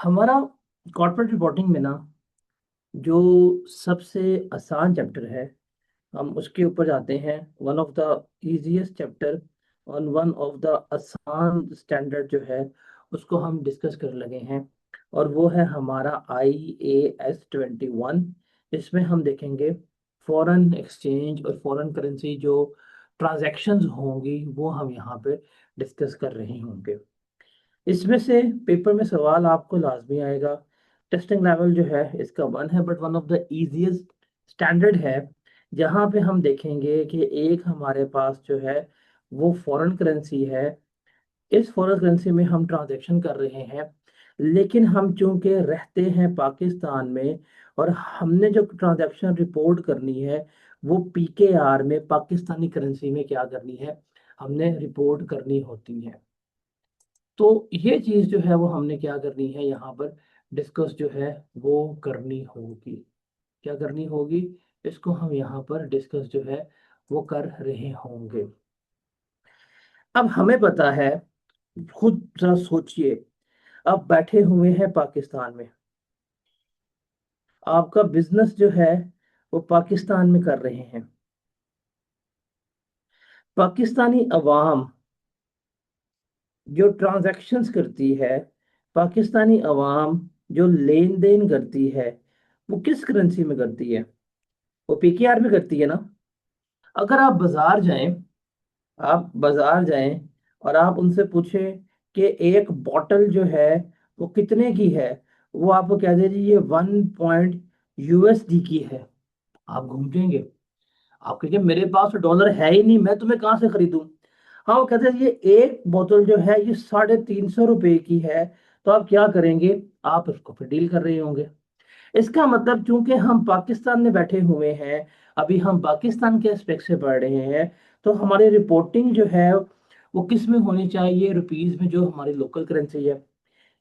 हमारा corporate reporting में ना जो सबसे आसान चैप्टर है, हम उसके ऊपर जाते हैं। One of the easiest chapter और वन ऑफ द आसान स्टैंडर्ड जो है उसको हम डिस्कस कर लगे हैं। और वो है हमारा IAS 21। इसमें हम देखेंगे फॉरेन एक्सचेंज और फॉरेन करेंसी जो ट्रांजैक्शंस होंगी वो हम यहाँ पे डिस्कस कर रहे होंगे। इसमें से पेपर में सवाल आपको लाजमी आएगा। टेस्टिंग लेवल जो है इसका 1 है, but one of the easiest standard है। जहाँ पे हम देखेंगे कि एक हमारे पास जो है वो फॉरेन करेंसी है। इस फॉरेन करेंसी में हम ट्रांजैक्शन कर रहे हैं, लेकिन हम चूंकि रहते हैं पाकिस्तान में और हमने जो ट्रांजैक्शन रिपोर्ट करनी है वो PKR में पाकिस्तानी करेंसी में क्या करनी है, हमने रिपोर्ट करनी होती है। तो ये चीज जो है वो हमने क्या करनी है यहाँ पर डिस्कस जो है वो करनी होगी। क्या करनी होगी, इसको हम यहाँ पर डिस्कस जो है वो कर रहे होंगे। अब हमें पता है, खुद जरा सोचिए, आप बैठे हुए हैं पाकिस्तान में, आपका बिजनेस जो है वो पाकिस्तान में कर रहे हैं। पाकिस्तानी अवाम जो ट्रांजैक्शंस करती है, पाकिस्तानी अवाम जो लेन देन करती है, वो किस करेंसी में करती है? वो PKR में करती है ना। अगर आप बाजार जाएं और आप उनसे पूछें कि एक बॉटल जो है वो कितने की है, वो आपको कह दे जी ये 1 USD की है। आप घूम जाएंगे, आप कहेंगे मेरे पास तो डॉलर है ही नहीं, मैं तुम्हें कहाँ से खरीदूं। हाँ, वो कहते हैं ये एक बोतल जो है ये 350 रुपए की है। तो आप क्या करेंगे, आप उसको फिर डील कर रहे होंगे। इसका मतलब चूंकि हम पाकिस्तान में बैठे हुए हैं, अभी हम पाकिस्तान के एस्पेक्ट से पढ़ रहे हैं, तो हमारी रिपोर्टिंग जो है वो किस में होनी चाहिए, रुपीज में, जो हमारी लोकल करेंसी है।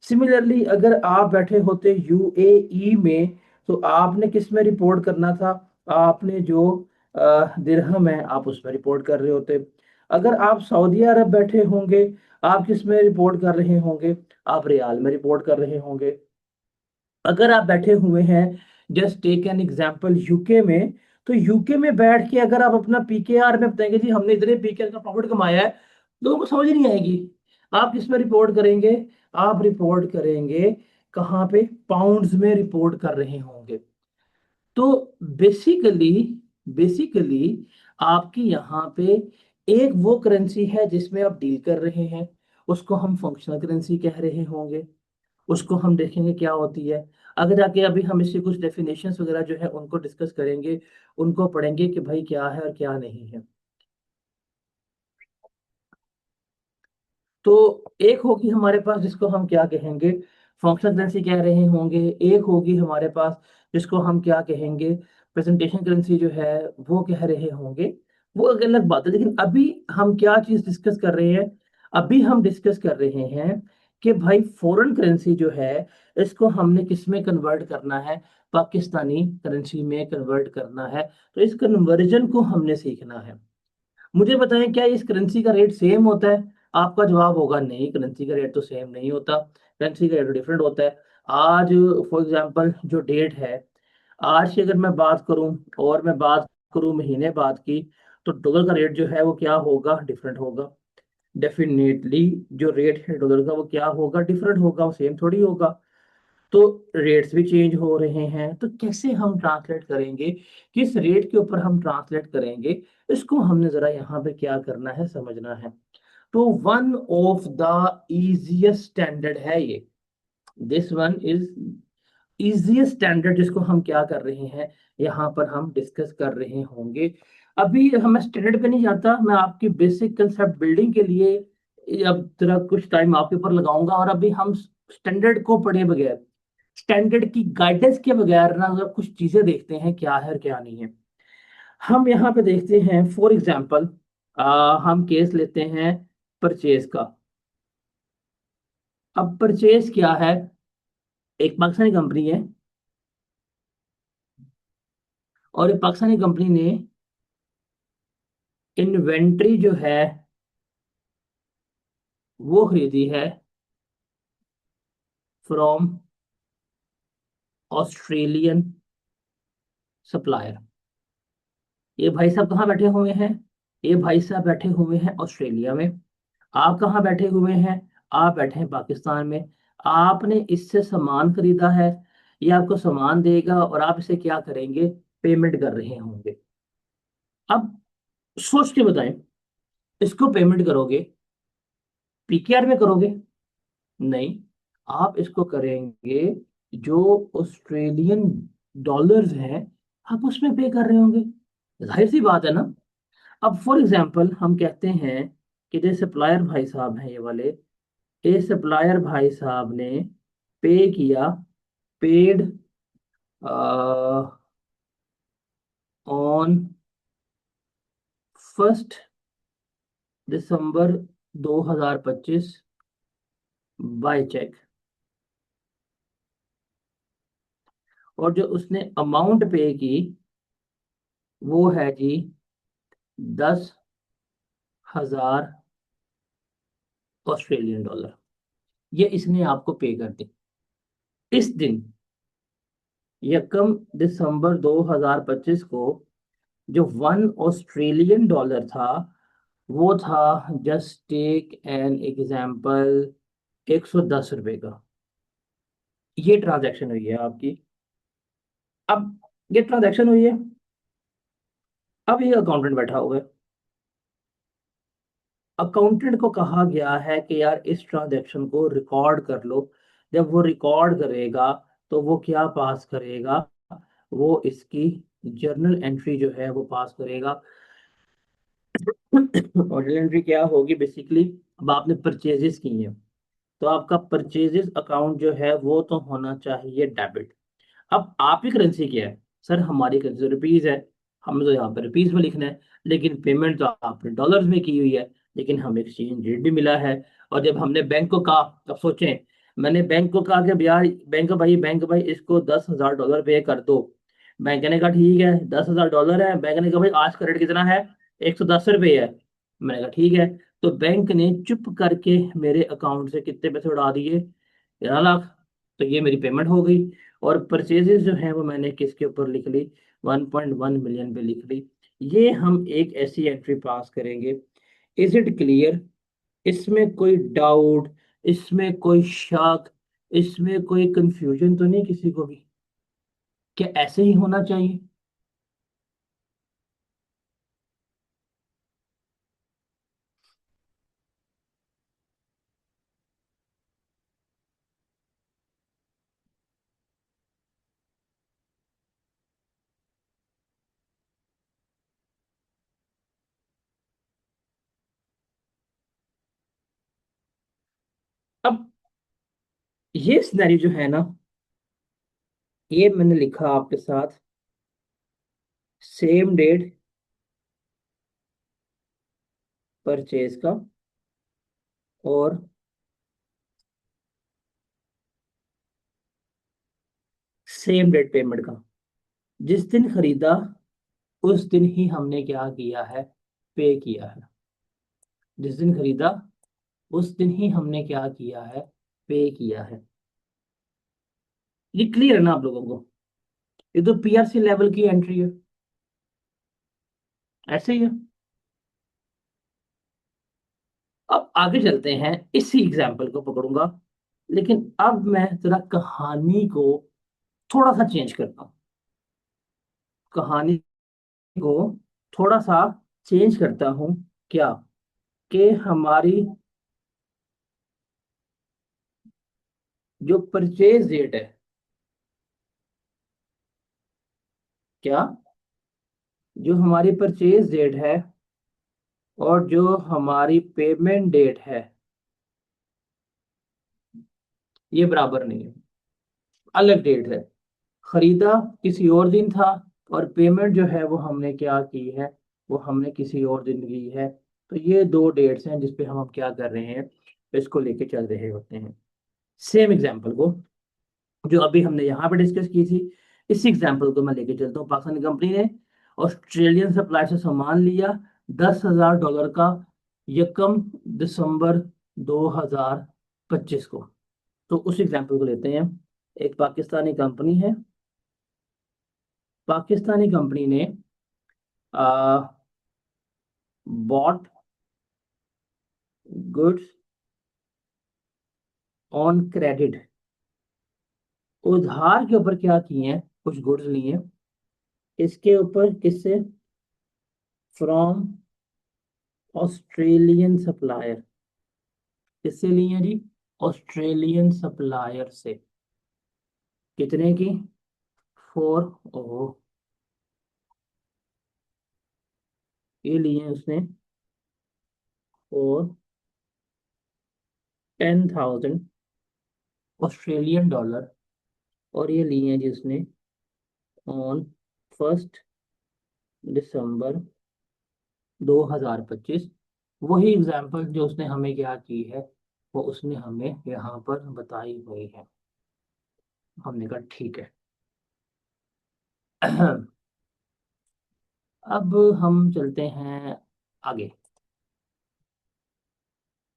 सिमिलरली अगर आप बैठे होते UAE में, तो आपने किस में रिपोर्ट करना था, आपने जो दिरहम है आप उसमें रिपोर्ट कर रहे होते। अगर आप सऊदी अरब बैठे होंगे, आप किस में रिपोर्ट कर रहे होंगे, आप रियाल में रिपोर्ट कर रहे होंगे। अगर आप बैठे हुए हैं, just take an example, UK में, तो यूके में बैठ के अगर आप अपना PKR में बताएंगे जी हमने इतने PKR का प्रॉफिट कमाया है, लोगों को समझ नहीं आएगी। आप किस में रिपोर्ट करेंगे, आप रिपोर्ट करेंगे कहाँ पे, पाउंड्स में रिपोर्ट कर रहे होंगे। तो बेसिकली बेसिकली आपकी यहाँ पे एक वो करेंसी है जिसमें आप डील कर रहे हैं, उसको हम फंक्शनल करेंसी कह रहे होंगे। उसको हम देखेंगे क्या होती है। आगे जाके अभी हम इससे कुछ डेफिनेशंस वगैरह जो है उनको डिस्कस करेंगे, उनको पढ़ेंगे कि भाई क्या है और क्या नहीं है। तो एक होगी हमारे पास जिसको हम क्या कहेंगे, फंक्शनल करेंसी कह रहे होंगे। एक होगी हमारे पास जिसको हम क्या कहेंगे, प्रेजेंटेशन करेंसी जो है वो कह रहे होंगे। वो एक अलग बात है, लेकिन अभी हम क्या चीज डिस्कस कर रहे हैं, अभी हम डिस्कस कर रहे हैं कि भाई फॉरेन करेंसी जो है इसको हमने किस में कन्वर्ट करना है, पाकिस्तानी करेंसी में कन्वर्ट करना है। तो इस कन्वर्जन को हमने सीखना है। मुझे बताएं क्या इस करेंसी का रेट सेम होता है? आपका जवाब होगा नहीं, करेंसी का रेट तो सेम नहीं होता, करेंसी का रेट डिफरेंट होता है। आज फॉर एग्जांपल जो डेट है, आज की अगर मैं बात करूं और मैं बात करूं महीने बाद की, तो डॉलर का रेट जो है वो क्या होगा, डिफरेंट होगा। डेफिनेटली जो रेट है डॉलर का वो क्या होगा, डिफरेंट होगा, वो सेम थोड़ी होगा। तो रेट्स भी चेंज हो रहे हैं, तो कैसे हम ट्रांसलेट करेंगे, किस रेट के ऊपर हम ट्रांसलेट करेंगे, इसको हमने जरा यहाँ पे क्या करना है, समझना है। तो one of the easiest standard है ये, this one is easiest standard, जिसको हम क्या कर रहे हैं, यहाँ पर हम डिस्कस कर रहे होंगे। अभी हमें स्टैंडर्ड पे नहीं जाता, मैं आपकी बेसिक कंसेप्ट बिल्डिंग के लिए अब जरा कुछ टाइम आपके ऊपर लगाऊंगा। और अभी हम स्टैंडर्ड को पढ़े बगैर, स्टैंडर्ड की गाइडेंस के बगैर ना अगर कुछ चीजें देखते हैं क्या है और क्या नहीं है। हम यहाँ पे देखते हैं फॉर एग्जाम्पल, हम केस लेते हैं परचेज का। अब परचेज क्या है, एक पाकिस्तानी कंपनी है और ये पाकिस्तानी कंपनी ने इन्वेंट्री जो है वो खरीदी है फ्रॉम ऑस्ट्रेलियन सप्लायर। ये भाई साहब कहाँ बैठे हुए हैं? ये भाई साहब बैठे हुए हैं ऑस्ट्रेलिया में। आप कहाँ बैठे हुए हैं? आप बैठे हैं पाकिस्तान में। आपने इससे सामान खरीदा है, ये आपको सामान देगा और आप इसे क्या करेंगे? पेमेंट कर रहे होंगे। अब सोच के बताएं, इसको पेमेंट करोगे पीकेआर में करोगे? नहीं, आप इसको करेंगे जो ऑस्ट्रेलियन डॉलर्स हैं, आप उसमें पे कर रहे होंगे। जाहिर सी बात है ना। अब फॉर एग्जांपल हम कहते हैं कि जो सप्लायर भाई साहब हैं ये वाले, ये सप्लायर भाई साहब ने पे किया, paid on 1 December 2025 by cheque. और जो उसने अमाउंट पे की वो है जी 10,000 ऑस्ट्रेलियन डॉलर। ये इसने आपको पे कर दी इस दिन 1 दिसंबर 2025 को। जो 1 ऑस्ट्रेलियन डॉलर था वो था, जस्ट टेक एन एग्जाम्पल, 110 रुपए का। ये ट्रांजैक्शन हुई है आपकी। अब ये ट्रांजैक्शन हुई है। अब ये अकाउंटेंट बैठा हुआ है। अकाउंटेंट को कहा गया है कि यार इस ट्रांजैक्शन को रिकॉर्ड कर लो। जब वो रिकॉर्ड करेगा तो वो क्या पास करेगा? वो इसकी जर्नल एंट्री जो है वो पास करेगा। और जर्नल एंट्री क्या होगी बेसिकली? अब आपने परचेजेस की हैं तो आपका परचेजेस अकाउंट जो है वो तो होना चाहिए डेबिट। अब आपकी करेंसी क्या है? सर हमारी करेंसी रुपीज है, हमें तो यहाँ पे रुपीज में लिखना है। लेकिन पेमेंट तो आपने डॉलर्स में की हुई है, लेकिन हमें एक्सचेंज रेट भी मिला है। और जब हमने बैंक को कहा, अब सोचें, मैंने बैंक को कहा कि यार बैंक भाई इसको 10,000 डॉलर पे कर दो। बैंक ने कहा ठीक है, 10,000 डॉलर है। बैंक ने कहा भाई आज का रेट कितना है? 110 रुपये है। मैंने कहा ठीक है। तो बैंक ने चुप करके मेरे अकाउंट से कितने पैसे उड़ा दिए? 11 लाख। तो ये मेरी पेमेंट हो गई। और परचेजेस जो है वो मैंने किसके ऊपर लिख ली? 1.1 मिलियन पे लिख ली। ये हम एक ऐसी एंट्री पास करेंगे। Is it clear? इसमें कोई डाउट, इसमें कोई शक, इसमें कोई कंफ्यूजन तो नहीं किसी को भी? क्या ऐसे ही होना चाहिए? अब ये सिनेरियो जो है ना, ये मैंने लिखा आपके साथ, सेम डेट परचेज का और सेम डेट पेमेंट का। जिस दिन खरीदा उस दिन ही हमने क्या किया है? पे किया है। जिस दिन खरीदा उस दिन ही हमने क्या किया है? पे किया है। ये क्लियर है ना आप लोगों को? ये तो पीआरसी लेवल की एंट्री है। ऐसे ही है। अब आगे चलते हैं, इसी एग्जाम्पल को पकड़ूंगा, लेकिन अब मैं जरा कहानी को थोड़ा सा चेंज करता हूँ। कहानी को थोड़ा सा चेंज करता हूँ। क्या? कि हमारी जो परचेज डेट है, क्या, जो हमारी परचेज डेट है और जो हमारी पेमेंट डेट है, ये बराबर नहीं है, अलग डेट है। खरीदा किसी और दिन था और पेमेंट जो है वो हमने क्या की है? वो हमने किसी और दिन की है। तो ये दो डेट्स हैं जिस पे हम क्या कर रहे हैं? इसको लेके चल रहे होते हैं। सेम एग्जांपल को जो अभी हमने यहाँ पे डिस्कस की थी, इसी एग्जांपल को मैं लेके चलता हूँ। पाकिस्तानी कंपनी ने ऑस्ट्रेलियन सप्लायर से सामान लिया 10,000 डॉलर का, 1 दिसंबर 2025 को। तो उस एग्जांपल को लेते हैं। एक पाकिस्तानी कंपनी है, पाकिस्तानी कंपनी ने बॉट गुड्स ऑन क्रेडिट, उधार के ऊपर क्या किए हैं, कुछ गुड्स लिए, इसके ऊपर किससे, फ्रॉम ऑस्ट्रेलियन सप्लायर, किससे लिए हैं जी, ऑस्ट्रेलियन सप्लायर से। कितने की, फोर, ओ, ये लिए हैं उसने फॉर 10,000 ऑस्ट्रेलियन डॉलर, और ये लिए हैं जी उसने ऑन 1 दिसंबर 2025। वही एग्जाम्पल जो उसने हमें क्या की है, वो उसने हमें यहाँ पर बताई हुई है। हमने कहा ठीक है। अब हम चलते हैं आगे,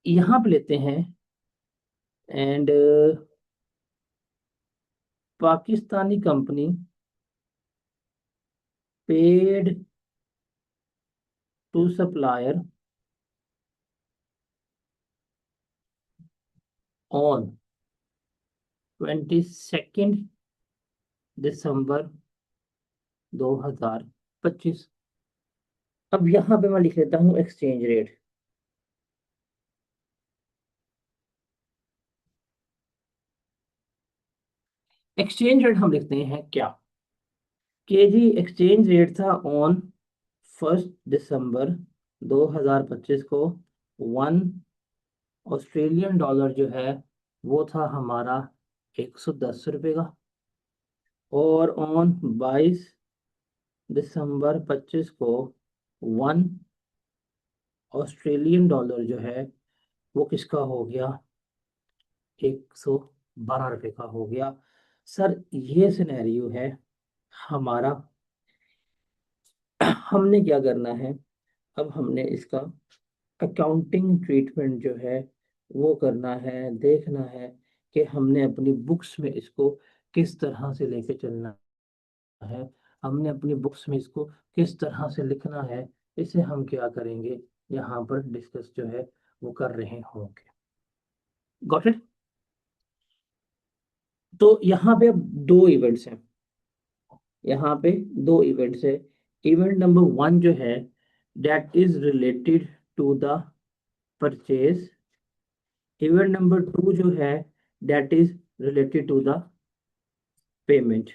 यहाँ पे लेते हैं and Pakistani company paid to supplier on 22 December 2025। अब यहाँ पे मैं लिख लेता हूँ एक्सचेंज रेट। एक्सचेंज रेट हम लिखते हैं क्या, के जी एक्सचेंज रेट था ऑन 1 दिसंबर 2025 को, 1 ऑस्ट्रेलियन डॉलर जो है वो था हमारा 110 रुपये का, और ऑन 22 दिसंबर 25 को 1 ऑस्ट्रेलियन डॉलर जो है वो किसका हो गया, 112 रुपये का हो गया। सर ये सिनेरियो है हमारा, हमने क्या करना है, अब हमने इसका अकाउंटिंग ट्रीटमेंट जो है वो करना है, देखना है कि हमने अपनी बुक्स में इसको किस तरह से लेके चलना है, हमने अपनी बुक्स में इसको किस तरह से लिखना है, इसे हम क्या करेंगे, यहाँ पर डिस्कस जो है वो कर रहे होंगे। Got it. तो यहाँ पे अब दो इवेंट्स हैं, यहाँ पे दो इवेंट्स है। इवेंट नंबर 1 जो है that is related to the purchase, event number 2 जो है that is related to the payment.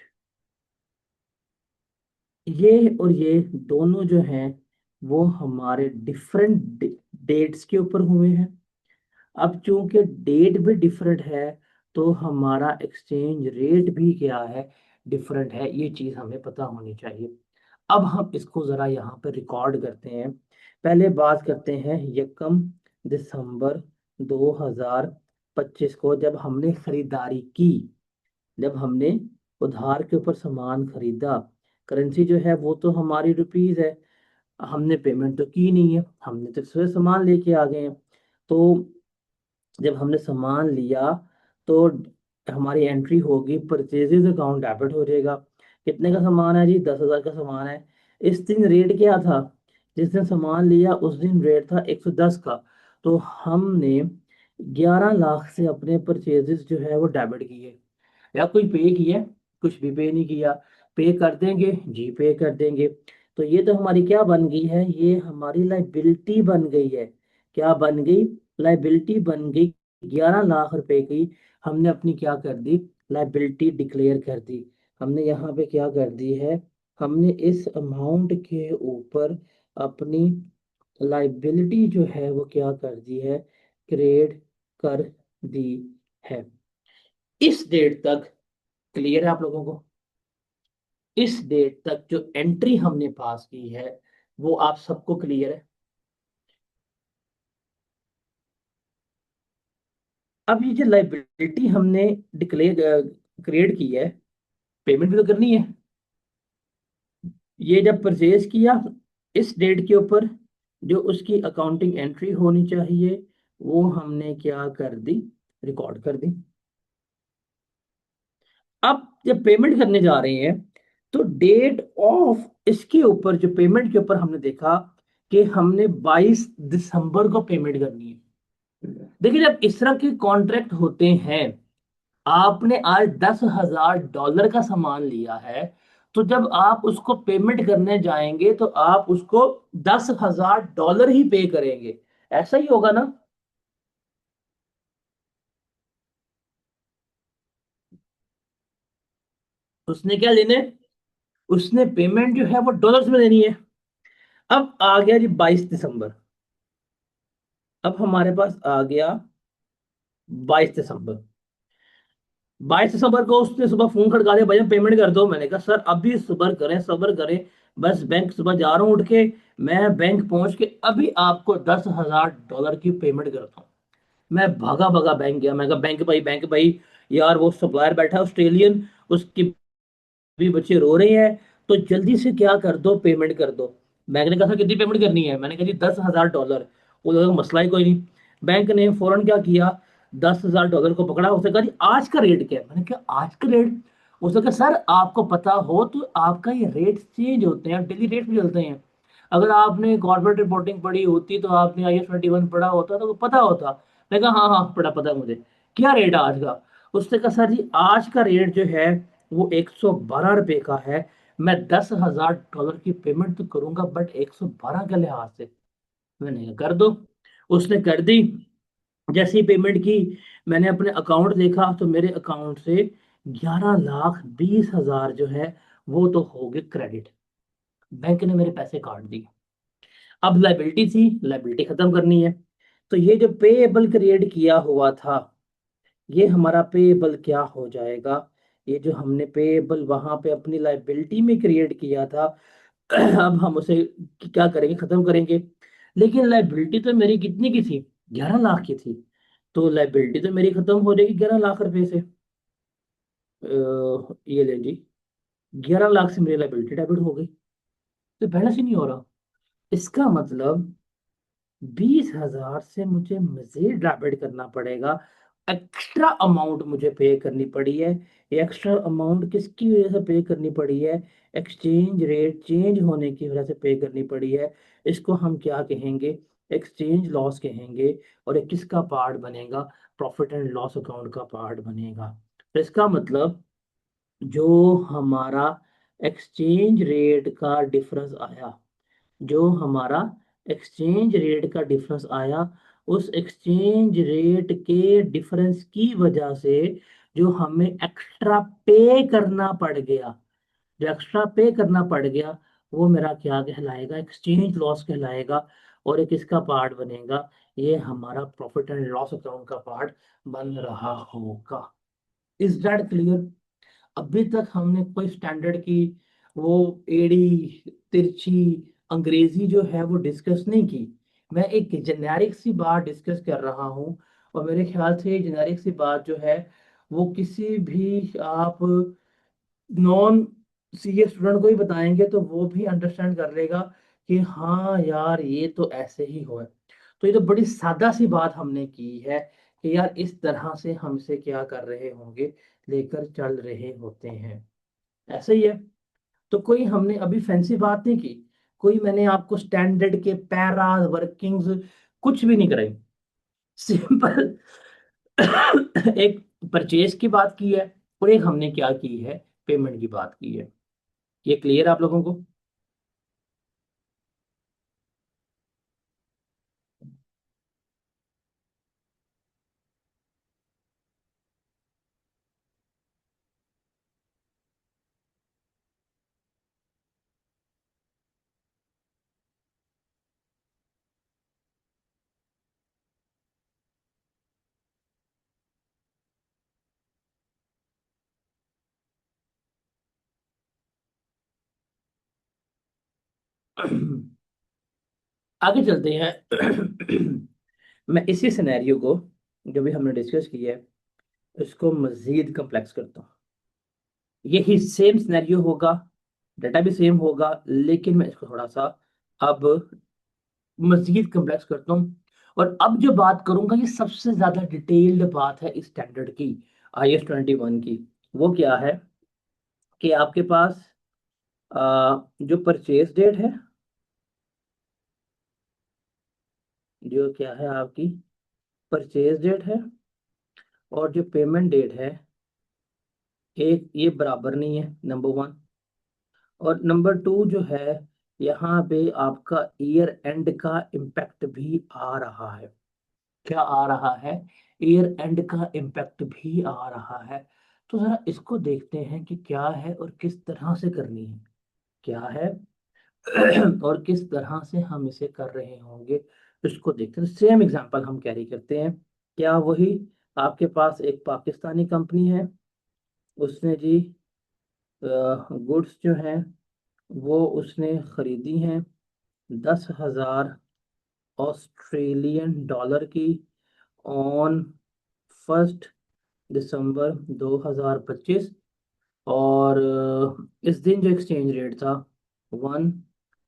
ये और ये दोनों जो हैं वो हमारे डिफरेंट डेट्स के ऊपर हुए हैं। अब चूंकि डेट भी डिफरेंट है तो हमारा एक्सचेंज रेट भी क्या है, डिफरेंट है, ये चीज़ हमें पता होनी चाहिए। अब हम इसको ज़रा यहाँ पे रिकॉर्ड करते हैं। पहले बात करते हैं 1 दिसंबर 2025 को, जब हमने खरीदारी की, जब हमने उधार के ऊपर सामान खरीदा, करेंसी जो है वो तो हमारी रुपीज है, हमने पेमेंट तो की नहीं है, हमने तो सिर्फ सामान लेके आ गए हैं। तो जब हमने सामान लिया तो हमारी एंट्री होगी, परचेजेज अकाउंट डेबिट हो जाएगा। कितने का सामान है जी, 10,000 का सामान है। इस दिन रेट क्या था, जिस दिन सामान लिया उस दिन रेट था 110 का, तो हमने 11 लाख से अपने परचेजेस जो है वो डेबिट किए, या कोई पे किया, कुछ भी पे नहीं किया। पे कर देंगे जी, पे कर देंगे। तो ये तो हमारी क्या बन गई है, ये हमारी लाइबिलिटी बन गई है। क्या बन गई, लाइबिलिटी बन गई। 11 लाख रुपए की हमने अपनी क्या कर दी, लाइबिलिटी डिक्लेयर कर दी। हमने यहाँ पे क्या कर दी है, हमने इस अमाउंट के ऊपर अपनी लाइबिलिटी जो है वो क्या कर दी है, क्रिएट कर दी है। इस डेट तक क्लियर है आप लोगों को, इस डेट तक जो एंट्री हमने पास की है वो आप सबको क्लियर है। अब ये जो लाइबिलिटी हमने डिक्लेयर क्रिएट की है, पेमेंट भी तो करनी है। ये जब परचेज किया, इस डेट के ऊपर जो उसकी अकाउंटिंग एंट्री होनी चाहिए वो हमने क्या कर दी, रिकॉर्ड कर दी। अब जब पेमेंट करने जा रहे हैं तो डेट ऑफ इसके ऊपर, जो पेमेंट के ऊपर हमने देखा कि हमने 22 दिसंबर को पेमेंट करनी है। देखिए जब इस तरह के कॉन्ट्रैक्ट होते हैं, आपने आज $10,000 का सामान लिया है, तो जब आप उसको पेमेंट करने जाएंगे तो आप उसको $10,000 ही पे करेंगे। ऐसा ही होगा ना? उसने क्या लेने, उसने पेमेंट जो है वो डॉलर्स में देनी है। अब आ गया जी 22 दिसंबर। अब हमारे पास आ गया 22 दिसंबर। 22 दिसंबर को उसने सुबह फोन खड़का दिया, भैया पेमेंट कर दो। मैंने कहा सर अभी सब्र करें, सब्र करें। बस बैंक सुबह जा रहा हूँ उठ के, मैं बैंक पहुंच के अभी आपको $10,000 की पेमेंट करता हूँ। मैं भागा भागा बैंक गया। मैं कहा बैंक भाई, बैंक भाई, यार वो सप्लायर बैठा है ऑस्ट्रेलियन, उसकी भी बच्चे रो रहे हैं, तो जल्दी से क्या कर दो, पेमेंट कर दो। बैंक ने कहा सर कितनी पेमेंट करनी है? मैंने कहा जी $10,000। वो लगा मसला ही कोई नहीं। बैंक ने फौरन क्या किया, $10,000 को पकड़ा, उसने कहा जी आज का रेट क्या है? मैंने कहा आज का रेट? उसने कहा सर आपको पता हो तो आपका ये रेट चेंज होते हैं, डेली रेट भी चलते हैं। अगर आपने कॉर्पोरेट रिपोर्टिंग पढ़ी होती तो आपने IS 21 पढ़ा होता तो पता होता। मैंने कहा हाँ हाँ पढ़ा, पता है मुझे। क्या रेट है आज का? उसने कहा सर जी आज का रेट जो है वो $112 का है। मैं $10,000 की पेमेंट तो करूंगा, बट 112 के लिहाज से। मैंने कहा कर दो। उसने कर दी। जैसे ही पेमेंट की, मैंने अपने अकाउंट देखा तो मेरे अकाउंट से 11,20,000 जो है वो तो हो गए क्रेडिट। बैंक ने मेरे पैसे काट दिए। अब लाइबिलिटी थी, लाइबिलिटी खत्म करनी है। तो ये जो पेएबल क्रिएट किया हुआ था, ये हमारा पेएबल क्या हो जाएगा? ये जो हमने पेएबल वहां पे अपनी लाइबिलिटी में क्रिएट किया था, अब हम उसे क्या करेंगे, खत्म करेंगे। लेकिन लाइबिलिटी तो मेरी कितनी की थी, 11 लाख की थी। तो लाइबिलिटी तो मेरी खत्म हो जाएगी 11 लाख रुपए से। ये ले जी, 11 लाख से मेरी लाइबिलिटी डेबिट हो गई, तो बैलेंस ही नहीं हो रहा। इसका मतलब 20,000 से मुझे मजीद डेबिट करना पड़ेगा। एक्स्ट्रा अमाउंट मुझे पे करनी पड़ी है। ये एक्स्ट्रा अमाउंट किसकी वजह से पे करनी पड़ी है? एक्सचेंज रेट चेंज होने की वजह से पे करनी पड़ी है। इसको हम क्या कहेंगे? एक्सचेंज लॉस कहेंगे। और ये किसका पार्ट बनेगा? प्रॉफिट एंड लॉस अकाउंट का पार्ट बनेगा। तो इसका मतलब जो हमारा एक्सचेंज रेट का डिफरेंस आया, जो हमारा एक्सचेंज रेट का डिफरेंस आया, उस एक्सचेंज रेट के डिफरेंस की वजह से जो हमें एक्स्ट्रा पे करना पड़ गया, जो एक्स्ट्रा पे करना पड़ गया, वो मेरा क्या कहलाएगा? एक्सचेंज लॉस कहलाएगा। और एक इसका पार्ट बनेगा, ये हमारा प्रॉफिट एंड लॉस अकाउंट का पार्ट बन रहा होगा। Is that clear? अभी तक हमने कोई स्टैंडर्ड की वो एड़ी तिरछी अंग्रेजी जो है वो डिस्कस नहीं की। मैं एक जेनेरिक सी बात डिस्कस कर रहा हूँ। और मेरे ख्याल से जेनेरिक सी बात जो है वो किसी भी आप नॉन सीए स्टूडेंट को ही बताएंगे तो वो भी अंडरस्टैंड कर लेगा कि हाँ यार ये तो ऐसे ही हो है। तो ये तो बड़ी सादा सी बात हमने की है कि यार इस तरह से हमसे क्या कर रहे होंगे, लेकर चल रहे होते हैं। ऐसे ही है। तो कोई हमने अभी फैंसी बात नहीं की, कोई मैंने आपको स्टैंडर्ड के पैरा वर्किंग्स कुछ भी नहीं कराई। सिंपल एक परचेज की बात की है, और एक हमने क्या की है, पेमेंट की बात की है। ये क्लियर आप लोगों को? आगे चलते हैं। मैं इसी सिनेरियो को जो भी हमने डिस्कस किया है इसको मजीद कम्प्लेक्स करता हूँ। यही सेम सिनेरियो होगा, डाटा भी सेम होगा, लेकिन मैं इसको थोड़ा सा अब मजीद कम्प्लेक्स करता हूँ। और अब जो बात करूंगा ये सबसे ज्यादा डिटेल्ड बात है इस स्टैंडर्ड की, IS 21 की। वो क्या है कि आपके पास जो परचेज डेट है, जो क्या है आपकी परचेज डेट है, और जो पेमेंट डेट है, एक ये बराबर नहीं है, नंबर वन। और नंबर टू जो है, यहाँ पे आपका ईयर एंड का इम्पैक्ट भी आ रहा है। क्या आ रहा है? ईयर एंड का इम्पैक्ट भी आ रहा है। तो जरा इसको देखते हैं कि क्या है और किस तरह से करनी है, क्या है और किस तरह से हम इसे कर रहे होंगे, इसको देखते हैं। सेम एग्जांपल हम कैरी करते हैं। क्या वही आपके पास एक पाकिस्तानी कंपनी है, उसने जी गुड्स जो हैं वो उसने खरीदी हैं 10,000 ऑस्ट्रेलियन डॉलर की ऑन 1 दिसंबर 2025। और इस दिन जो एक्सचेंज रेट था, 1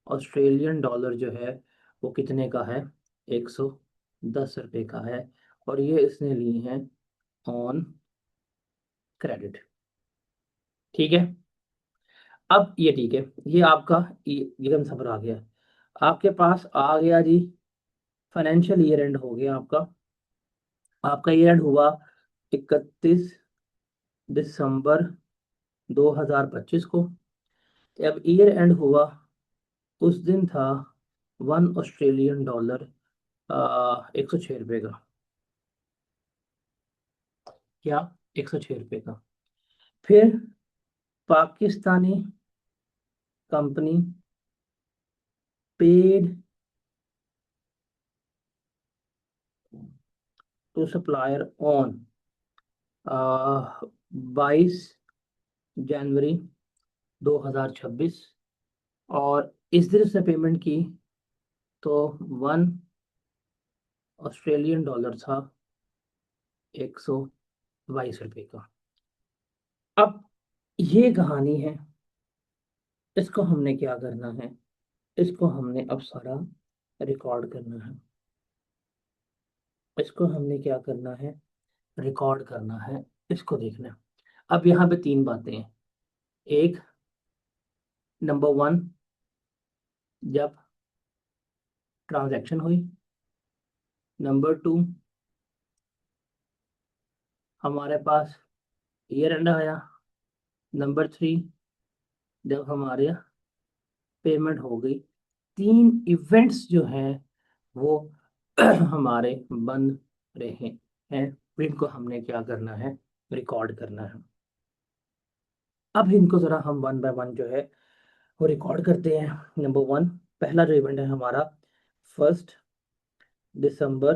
ऑस्ट्रेलियन डॉलर जो है वो कितने का है? 110 रुपये का है। और ये इसने ली हैं ऑन क्रेडिट। ठीक है। अब ये ठीक है, ये आपका ये सफर आ गया। आपके पास आ गया जी, फाइनेंशियल ईयर एंड हो गया आपका। आपका ईयर एंड हुआ 31 दिसंबर 2025 को। अब ईयर एंड हुआ, उस दिन था 1 ऑस्ट्रेलियन डॉलर 106 रुपये का। क्या? 106 रुपये का। फिर Pakistani company paid to supplier on 22 January 2026। और इस दिन से पेमेंट की तो 1 ऑस्ट्रेलियन डॉलर था 122 रुपये का। अब ये कहानी है, इसको हमने क्या करना है? इसको हमने अब सारा रिकॉर्ड करना है। इसको हमने क्या करना है? रिकॉर्ड करना है। इसको देखना है। अब यहाँ पे तीन बातें हैं। एक, नंबर वन, जब ट्रांजैक्शन हुई। नंबर टू, हमारे पास ईयर एंड आया। नंबर थ्री, जब हमारे पेमेंट हो गई। तीन इवेंट्स जो हैं वो हमारे बन रहे हैं, इनको हमने क्या करना है? रिकॉर्ड करना है। अब इनको जरा हम वन बाय वन जो है वो रिकॉर्ड करते हैं। नंबर वन, पहला जो इवेंट है हमारा 1 दिसंबर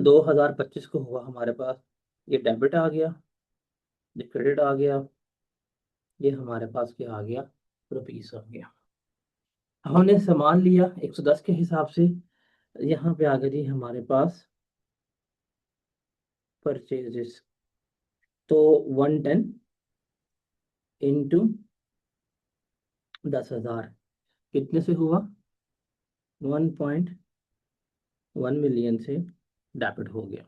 2025 को हुआ हमारे पास। ये डेबिट आ गया, ये क्रेडिट आ गया, ये हमारे पास क्या आ गया? रुपीस आ गया। हमने सामान लिया 110 के हिसाब से। यहाँ पे आ गया जी हमारे पास परचेजेस। तो 110 इंटू 10,000 कितने से हुआ? 1.1 मिलियन से डेबिट हो गया।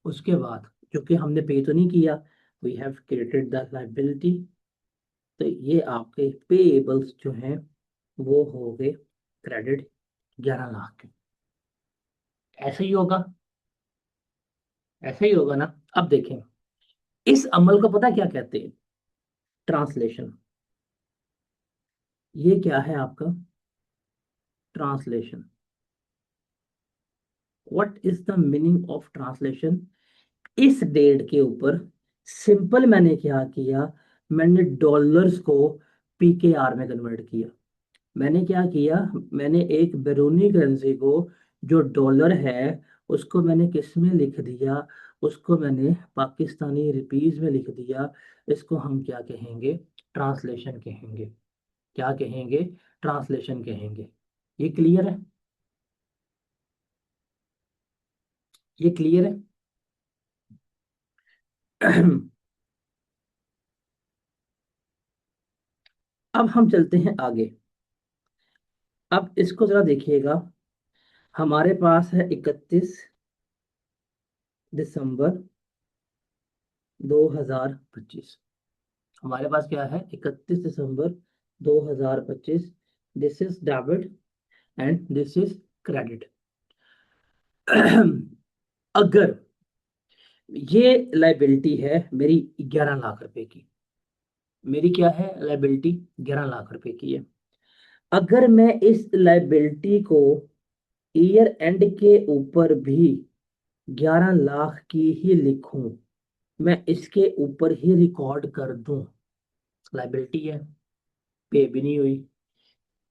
उसके बाद क्योंकि हमने पे तो नहीं किया, we have created the liability. तो ये आपके पेएबल्स जो हैं वो हो गए क्रेडिट 11 लाख के। ऐसे ही होगा, ऐसे ही होगा ना। अब देखें, इस अमल को पता क्या कहते हैं? ट्रांसलेशन। ये क्या है आपका? Translation. What is the meaning of translation? इस डेट के ऊपर सिंपल मैंने क्या किया? मैंने डॉलर्स को पीकेआर में कन्वर्ट किया। मैंने क्या किया? मैंने एक बैरूनी करेंसी को, जो डॉलर है, उसको मैंने किस में लिख दिया? उसको मैंने पाकिस्तानी रुपीस में लिख दिया। इसको हम क्या कहेंगे? ट्रांसलेशन कहेंगे। क्या कहेंगे? ट्रांसलेशन कहेंगे। ये क्लियर है? ये क्लियर है? अब हम चलते हैं आगे। अब इसको जरा देखिएगा। हमारे पास है 31 दिसंबर 2025। हमारे पास क्या है, 31 December 2025। This is debit and this is credit. अगर ये लाइबिलिटी है मेरी 11 लाख रुपए की, मेरी क्या है लाइबिलिटी, 11 लाख रुपए की है। अगर मैं इस लाइबिलिटी को ईयर एंड के ऊपर भी 11 लाख की ही लिखूं, मैं इसके ऊपर ही रिकॉर्ड कर दूं, लाइबिलिटी है, पे भी नहीं हुई,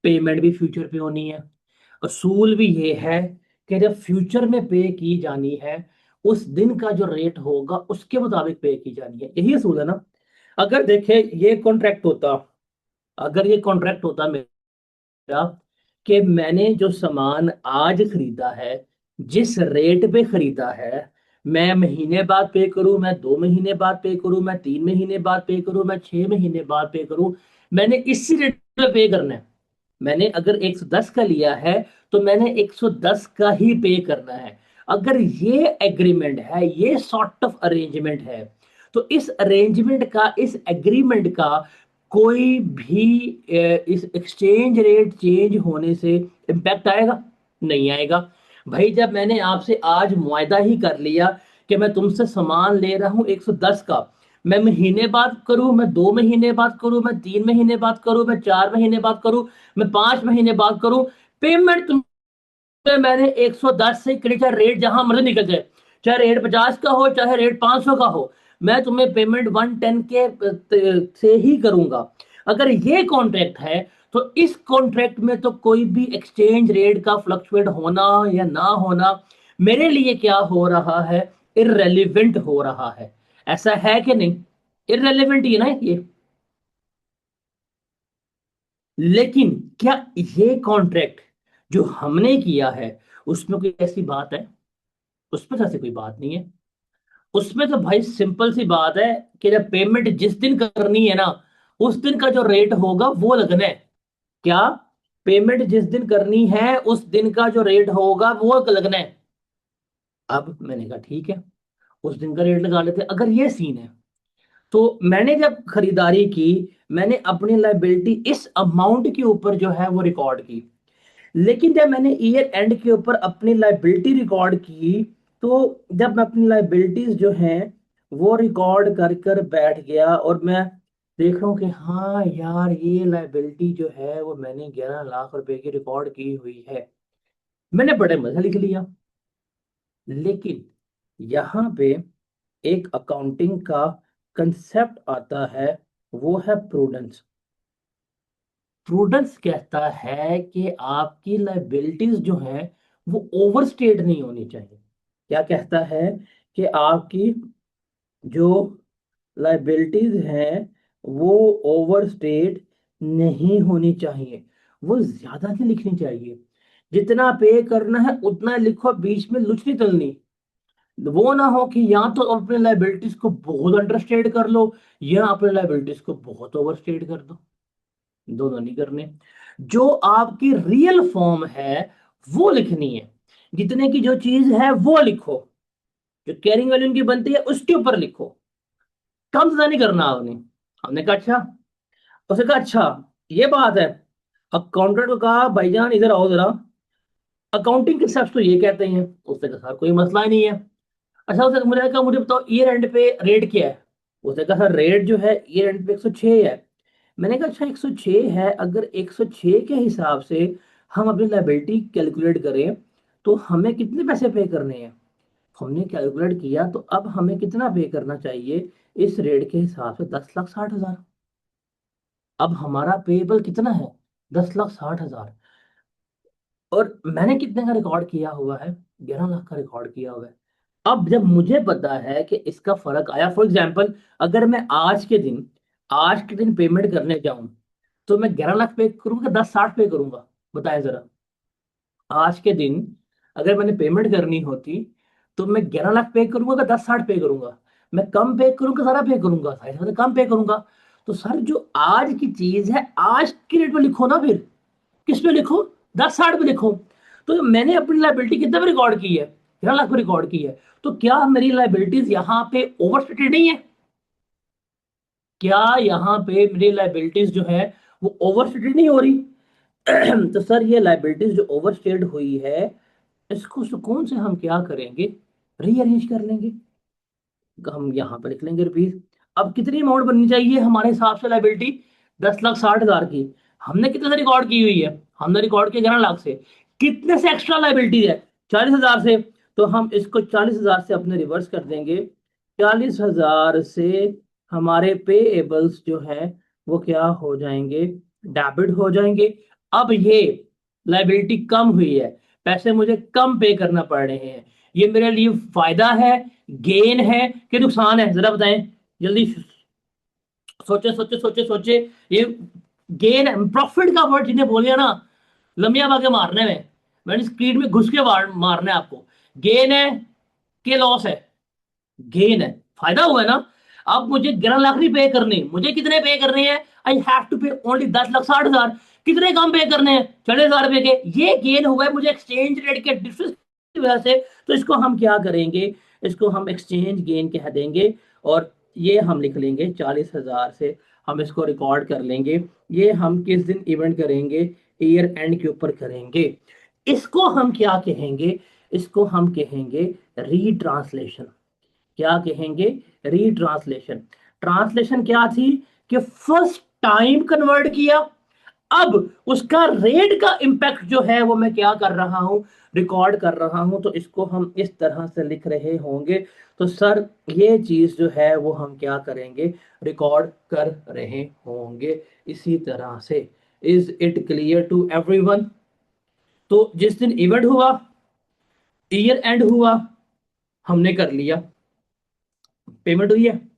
पेमेंट भी फ्यूचर पे होनी है। असूल भी ये है कि जब फ्यूचर में पे की जानी है, उस दिन का जो रेट होगा उसके मुताबिक पे की जानी है, यही असूल है ना। अगर देखे ये कॉन्ट्रैक्ट होता, अगर ये कॉन्ट्रैक्ट होता मेरा कि मैंने जो सामान आज खरीदा है, जिस रेट पे खरीदा है, मैं महीने बाद पे करूं, मैं 2 महीने बाद पे करूं, मैं 3 महीने बाद पे करूं, मैं 6 महीने बाद पे करूं, मैंने इसी रेट पे पे करना है। मैंने अगर 110 का लिया है तो मैंने 110 का ही पे करना है। अगर ये एग्रीमेंट है, ये सॉर्ट ऑफ अरेंजमेंट है, तो इस अरेंजमेंट का, इस एग्रीमेंट का कोई भी इस एक्सचेंज रेट चेंज होने से इम्पैक्ट आएगा? नहीं आएगा। भाई जब मैंने आपसे आज मुआयदा ही कर लिया कि मैं तुमसे सामान ले रहा हूं 110 का, मैं महीने बाद करूं, मैं 2 महीने बाद करूं, मैं 3 महीने बाद करूं, मैं 4 महीने बाद करूं, मैं 5 महीने बाद करूं, पेमेंट तुमसे मैंने 110 से करी, चाहे रेट जहां मर्जी निकल जाए, चाहे रेट 50 का हो, चाहे रेट 500 का हो, मैं तुम्हें पेमेंट 110 के से ही करूंगा। अगर ये कॉन्ट्रैक्ट है तो इस कॉन्ट्रैक्ट में तो कोई भी एक्सचेंज रेट का फ्लक्चुएट होना या ना होना मेरे लिए क्या हो रहा है, इररेलेवेंट हो रहा है। ऐसा है कि नहीं? इररेलेवेंट ही है ना ये। लेकिन क्या ये कॉन्ट्रैक्ट जो हमने किया है उसमें कोई ऐसी बात है? उसमें तो ऐसी कोई बात नहीं है। उसमें तो भाई सिंपल सी बात है कि जब पेमेंट जिस दिन करनी है ना, उस दिन का जो रेट होगा वो लगना है। क्या? पेमेंट जिस दिन करनी है उस दिन का जो रेट होगा वो लगना है। अब मैंने कहा ठीक है, उस दिन का रेट लगा लेते हैं। अगर ये सीन है तो मैंने जब खरीदारी की, मैंने अपनी लाइबिलिटी इस अमाउंट के ऊपर जो है वो रिकॉर्ड की। लेकिन जब मैंने ईयर एंड के ऊपर अपनी लाइबिलिटी रिकॉर्ड की, तो जब मैं अपनी लाइबिलिटीज जो हैं वो रिकॉर्ड कर कर बैठ गया और मैं देख रहा हूँ कि हाँ यार ये लाइबिलिटी जो है वो मैंने 11 लाख रुपए की रिकॉर्ड की हुई है, मैंने बड़े मजे लिख लिया। लेकिन यहाँ पे एक अकाउंटिंग का कंसेप्ट आता है, वो है प्रूडेंस। प्रूडेंस कहता है कि आपकी लाइबिलिटीज जो हैं वो ओवरस्टेट नहीं होनी चाहिए। क्या कहता है? कि आपकी जो लाइबिलिटीज हैं वो ओवरस्टेट नहीं होनी चाहिए, वो ज्यादा नहीं लिखनी चाहिए। जितना पे करना है उतना लिखो, बीच में लुच नहीं तलनी। वो ना हो कि या तो अपने लाइबिलिटीज को बहुत अंडरस्टेट कर लो, या अपने लाइबिलिटीज को बहुत ओवरस्टेट कर दो। दोनों नहीं करने। जो आपकी रियल फॉर्म है वो लिखनी है, जितने की जो चीज है वो लिखो, जो कैरिंग वैल्यू उनकी बनती है उसके ऊपर लिखो, कम ज्यादा नहीं करना आपने। हमने कहा अच्छा। उसने कहा अच्छा, ये बात है। अकाउंटेंट को कहा भाईजान इधर आओ जरा, अकाउंटिंग के steps तो ये कहते हैं। उसने कहा सर कोई मसला ही नहीं है। अच्छा, उसने मुझे कहा मुझे बताओ ईयर एंड पे रेट क्या है। उसने कहा सर रेट जो है ईयर एंड पे 106 है। मैंने कहा अच्छा 106 है, अगर 106 के हिसाब से हम अपनी लाइबिलिटी कैलकुलेट करें तो हमें कितने पैसे पे करने हैं। हमने कैलकुलेट किया तो अब हमें कितना पे करना चाहिए इस रेट के हिसाब से, 10,60,000। अब हमारा पेएबल कितना है? 10,60,000। और मैंने कितने का रिकॉर्ड किया हुआ है? 11 लाख का रिकॉर्ड किया हुआ है। अब जब मुझे पता है कि इसका फर्क आया, फॉर एग्जाम्पल अगर मैं आज के दिन पेमेंट करने जाऊं तो मैं 11 लाख पे करूंगा, 10,60 पे करूंगा? बताएं जरा। आज के दिन अगर मैंने पेमेंट करनी होती तो मैं 11 लाख पे करूंगा कि 10,60 पे करूंगा? मैं कम पे करूंगा, सारा पे करूंगा, सारा से कम पे करूंगा। तो सर जो आज की चीज है आज की रेट में लिखो ना, फिर किस पे लिखो? 10,60 पे लिखो। तो मैंने अपनी लाइबिलिटी कितने पे रिकॉर्ड की है? 11 लाख पे रिकॉर्ड की है। तो क्या मेरी लाइबिलिटीज यहाँ पे ओवरस्टेटेड नहीं है? क्या यहाँ पे मेरी लाइबिलिटीज जो है वो ओवरस्टेटेड नहीं हो रही? तो सर ये लाइबिलिटीज जो ओवरस्टेट हुई है, इसको सुकून से हम क्या करेंगे, रीअरेंज कर लेंगे। हम यहाँ पे लिख लेंगे रुपीज। अब कितनी अमाउंट बननी चाहिए हमारे हिसाब से लाइबिलिटी? 10,60,000 की। हमने कितने से रिकॉर्ड की हुई है? हमने रिकॉर्ड किया 11 लाख से। कितने से एक्स्ट्रा लाइबिलिटी है? 40,000 से। तो हम इसको 40,000 से अपने रिवर्स कर देंगे। 40,000 से हमारे पेएबल्स जो है वो क्या हो जाएंगे, डेबिट हो जाएंगे। अब ये लाइबिलिटी कम हुई है, पैसे मुझे कम पे करना पड़ रहे हैं। ये मेरे लिए फायदा है, गेन है कि नुकसान है? जरा बताएं जल्दी। सोचे सोचे सोचे सोचे। ये गेन है, प्रॉफिट का वर्ड जिन्हें बोलिए ना, लंबिया भागे मारने में, मैंने स्क्रीन में घुस के मारना है आपको। गेन है कि लॉस है? गेन है, फायदा हुआ है ना। अब मुझे 11 लाख नहीं पे करने, मुझे कितने पे करने हैं? आई हैव टू पे ओनली 10,60,000। कितने कम पे करने हैं? 40,000 रुपए के। ये गेन हुआ है मुझे एक्सचेंज रेट के डिफरेंस की वजह से। तो इसको हम क्या करेंगे, इसको हम एक्सचेंज गेन कह देंगे। और ये हम लिख लेंगे 40,000 से, हम इसको रिकॉर्ड कर लेंगे। ये हम किस दिन इवेंट करेंगे? ईयर एंड के ऊपर करेंगे। इसको हम क्या कहेंगे? इसको हम कहेंगे रीट्रांसलेशन। क्या कहेंगे? रीट्रांसलेशन। ट्रांसलेशन क्या थी कि फर्स्ट टाइम कन्वर्ट किया, अब उसका रेट का इम्पैक्ट जो है वो मैं क्या कर रहा हूं, रिकॉर्ड कर रहा हूं। तो इसको हम इस तरह से लिख रहे होंगे। तो सर ये चीज जो है वो हम क्या करेंगे, रिकॉर्ड कर रहे होंगे इसी तरह से। Is it clear to everyone? तो जिस दिन इवेंट हुआ, ईयर एंड हुआ, हमने कर लिया, पेमेंट हुई है।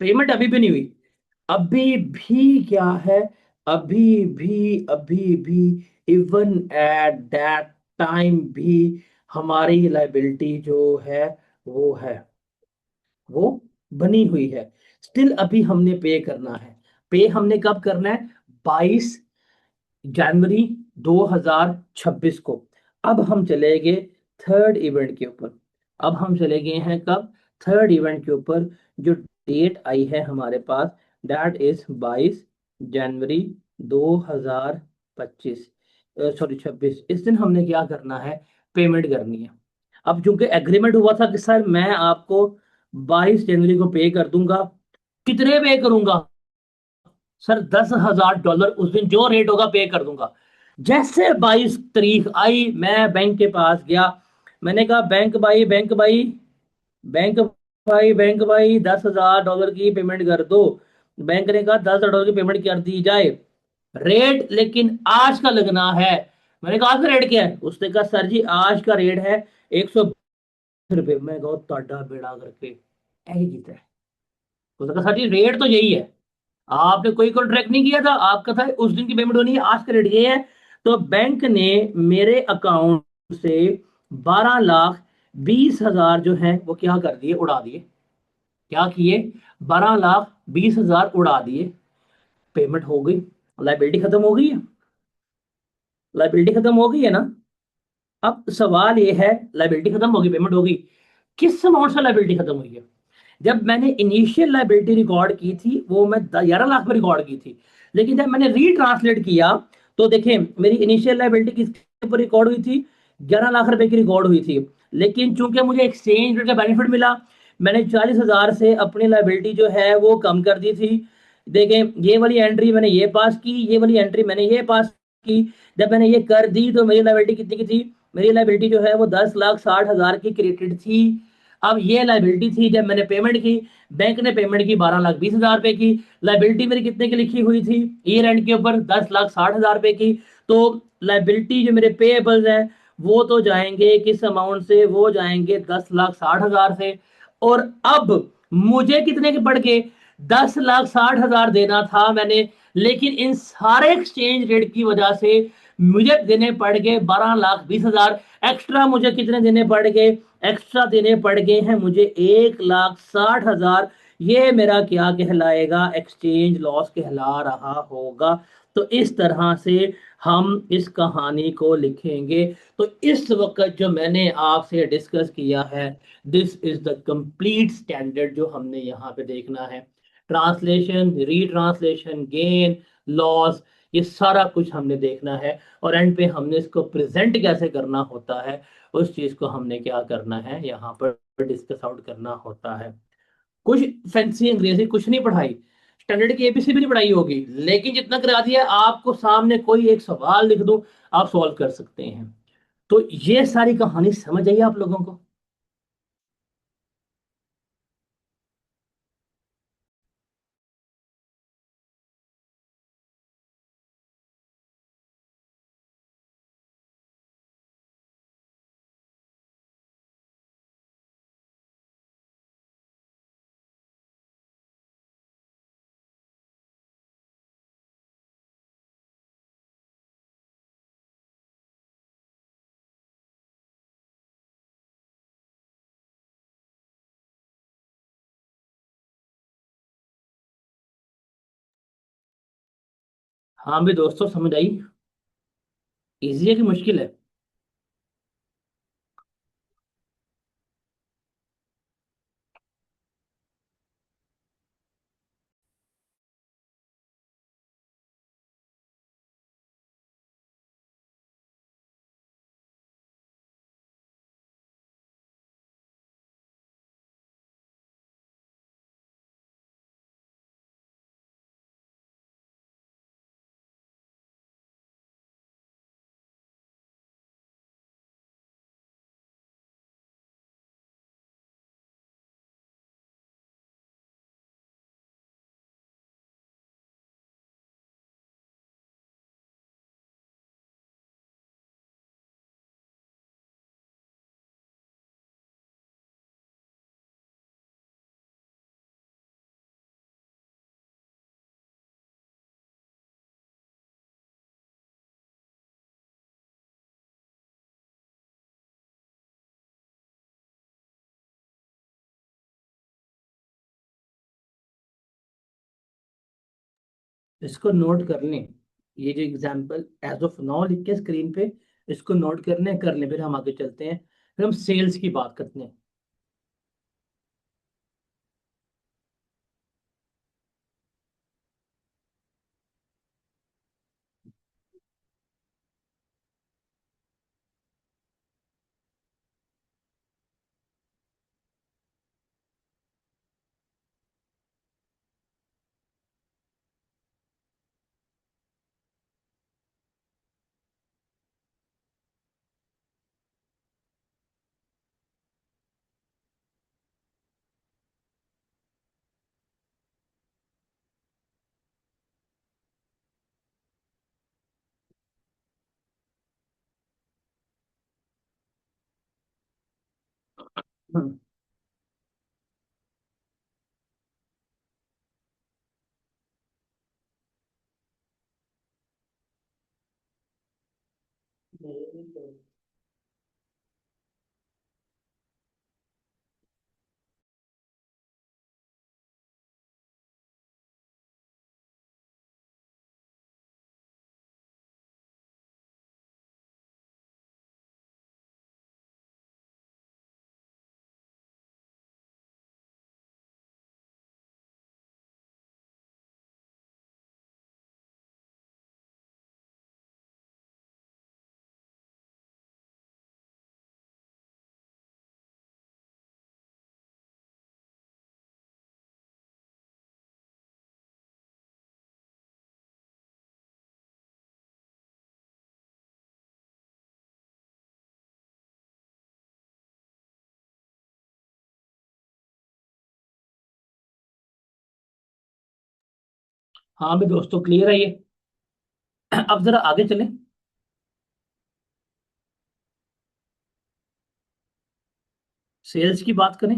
पेमेंट अभी भी नहीं हुई। अभी भी क्या है, अभी भी इवन एट दैट टाइम भी हमारी लाइबिलिटी जो है वो है, वो बनी हुई है। स्टिल अभी हमने पे करना है। पे हमने कब करना है? 22 जनवरी 2026 को। अब हम चले गए थर्ड इवेंट के ऊपर। अब हम चले गए हैं कब? थर्ड इवेंट के ऊपर। जो डेट आई है हमारे पास, दैट इज 22 जनवरी 2025, सॉरी 26। इस दिन हमने क्या करना है, पेमेंट करनी है। अब चूंकि एग्रीमेंट हुआ था कि सर मैं आपको 22 जनवरी को पे कर दूंगा। कितने पे करूंगा? सर $10,000 उस दिन जो रेट होगा पे कर दूंगा। जैसे 22 तारीख आई, मैं बैंक के पास गया। मैंने कहा बैंक भाई 10,000 डॉलर की पेमेंट कर दो। बैंक ने कहा 10,000 डॉलर की पेमेंट कर दी जाए, रेट लेकिन आज का लगना है। मैंने कहा आज का रेट क्या है? उसने कहा सर जी आज का रेट है 120 रुपये। मैं कहा ताडा बेड़ा करके यही जीता है। उसने कहा सर जी रेट तो यही है, आपने कोई कॉन्ट्रैक्ट नहीं किया था, आपका था उस दिन की पेमेंट होनी है, आज का रेट ये है। तो बैंक ने मेरे अकाउंट से 12,20,000 जो है वो क्या कर दिए, उड़ा दिए। क्या किए? 12,20,000 उड़ा दिए। पेमेंट हो गई, लाइबिलिटी खत्म हो गई है। लाइबिलिटी खत्म हो गई है ना। अब सवाल ये है, लाइबिलिटी खत्म होगी, पेमेंट होगी, किस अमाउंट से लाइबिलिटी खत्म हुई है? जब मैंने इनिशियल लाइबिलिटी रिकॉर्ड की थी वो मैं 11 लाख में रिकॉर्ड की थी। लेकिन जब मैंने रीट्रांसलेट किया तो देखें मेरी इनिशियल लाइबिलिटी किसके ऊपर रिकॉर्ड हुई थी? 11 लाख रुपए की रिकॉर्ड हुई थी। लेकिन चूंकि मुझे एक्सचेंज रेट का बेनिफिट मिला, मैंने 40,000 से अपनी लाइबिलिटी जो है वो कम कर दी थी। देखें ये वाली एंट्री मैंने ये पास की, ये वाली एंट्री मैंने ये पास की। जब मैंने ये कर दी तो मेरी लाइबिलिटी कितनी की थी? मेरी लाइबिलिटी जो है वो 10,60,000 की क्रेडिट थी। अब ये लाइबिलिटी थी जब मैंने पेमेंट की, बैंक ने पेमेंट की 12,20,000 रुपए की। लाइबिलिटी मेरी कितने की लिखी हुई थी ईयर एंड के ऊपर? 10,60,000 रुपए की। तो लाइबिलिटी जो मेरे पेएबल्स है वो तो जाएंगे किस अमाउंट से? वो जाएंगे 10,60,000 से। और अब मुझे कितने के पड़ गए? 10,60,000 देना था मैंने, लेकिन इन सारे एक्सचेंज रेट की वजह से मुझे देने पड़ गए 12,20,000। एक्स्ट्रा मुझे कितने देने पड़ गए? एक्स्ट्रा देने पड़ गए हैं मुझे 1,60,000। ये मेरा क्या कहलाएगा? एक्सचेंज लॉस कहला रहा होगा। तो इस तरह से हम इस कहानी को लिखेंगे। तो इस वक्त जो मैंने आपसे डिस्कस किया है, this is the complete standard जो हमने यहाँ पे देखना है। ट्रांसलेशन, रीट्रांसलेशन, गेन, लॉस, ये सारा कुछ हमने देखना है। और एंड पे हमने इसको प्रेजेंट कैसे करना होता है, उस चीज को हमने क्या करना है यहाँ पर डिस्कस आउट करना होता है। कुछ फैंसी अंग्रेजी कुछ नहीं पढ़ाई, स्टैंडर्ड की एबीसी भी नहीं पढ़ाई होगी, लेकिन जितना करा दिया आपको, सामने कोई एक सवाल लिख दो, आप सॉल्व कर सकते हैं। तो ये सारी कहानी समझ आई आप लोगों को? हाँ भी दोस्तों, समझ आई? इजी है कि मुश्किल है? इसको नोट कर लें, ये जो एग्जाम्पल एज ऑफ नाउ लिख के स्क्रीन पे, इसको नोट करने कर लें, फिर हम आगे चलते हैं। फिर हम सेल्स की बात करते हैं। हम्म। हाँ भी दोस्तों, क्लियर है ये? अब जरा आगे चलें। सेल्स की बात करें।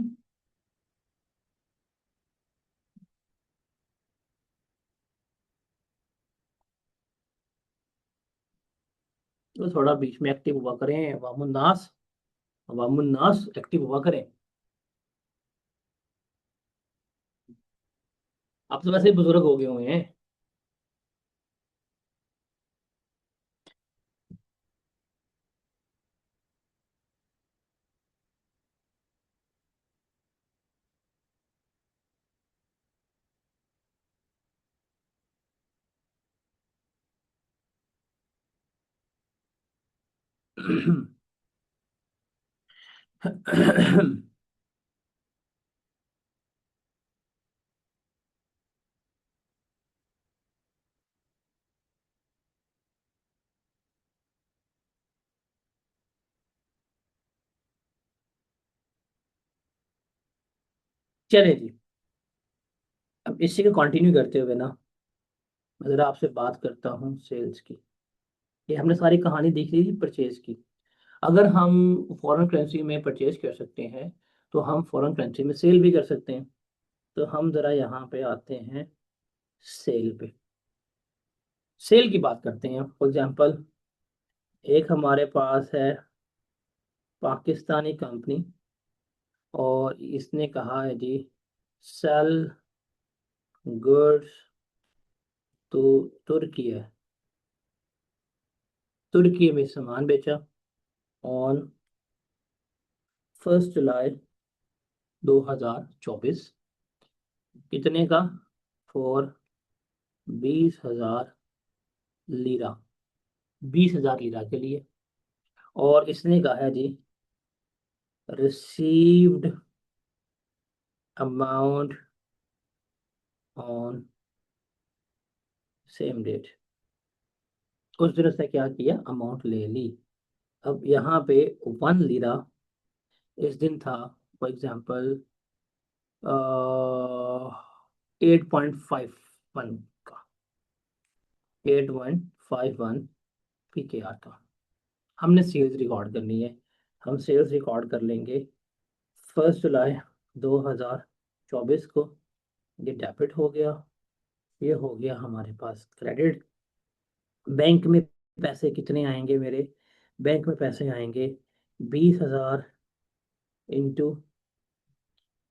तो थोड़ा बीच में एक्टिव हुआ करें, वामुन्नास, वामुन्नास एक्टिव हुआ करें। आप तो वैसे ही बुजुर्ग हो गए हुए हैं। चले जी, अब इसी को कंटिन्यू करते हुए ना मैं जरा आपसे बात करता हूँ सेल्स की। ये हमने सारी कहानी देख ली थी परचेज की। अगर हम फॉरेन करेंसी में परचेज कर सकते हैं तो हम फॉरेन करेंसी में सेल भी कर सकते हैं। तो हम जरा यहाँ पे आते हैं सेल पे। सेल की बात करते हैं। फॉर एग्जांपल, एक हमारे पास है पाकिस्तानी कंपनी और इसने कहा है जी सेल गुड्स तो तुर्की है, तुर्की में सामान बेचा ऑन 1 जुलाई 2024। कितने का? फॉर 20,000 लीरा, 20,000 लीरा के लिए। और इसने कहा है जी received amount on same date. उस दिन उसने क्या किया? अमाउंट ले ली। अब यहाँ पे 1 लीरा इस दिन था फॉर एग्जाम्पल 8.51 का, 8.51 PKR का। हमने सेल्स रिकॉर्ड करनी है। हम सेल्स रिकॉर्ड कर लेंगे 1 जुलाई 2024 को। ये डेबिट हो गया, ये हो गया हमारे पास क्रेडिट। बैंक में पैसे कितने आएंगे मेरे? बैंक में पैसे आएंगे 20,000 इंटू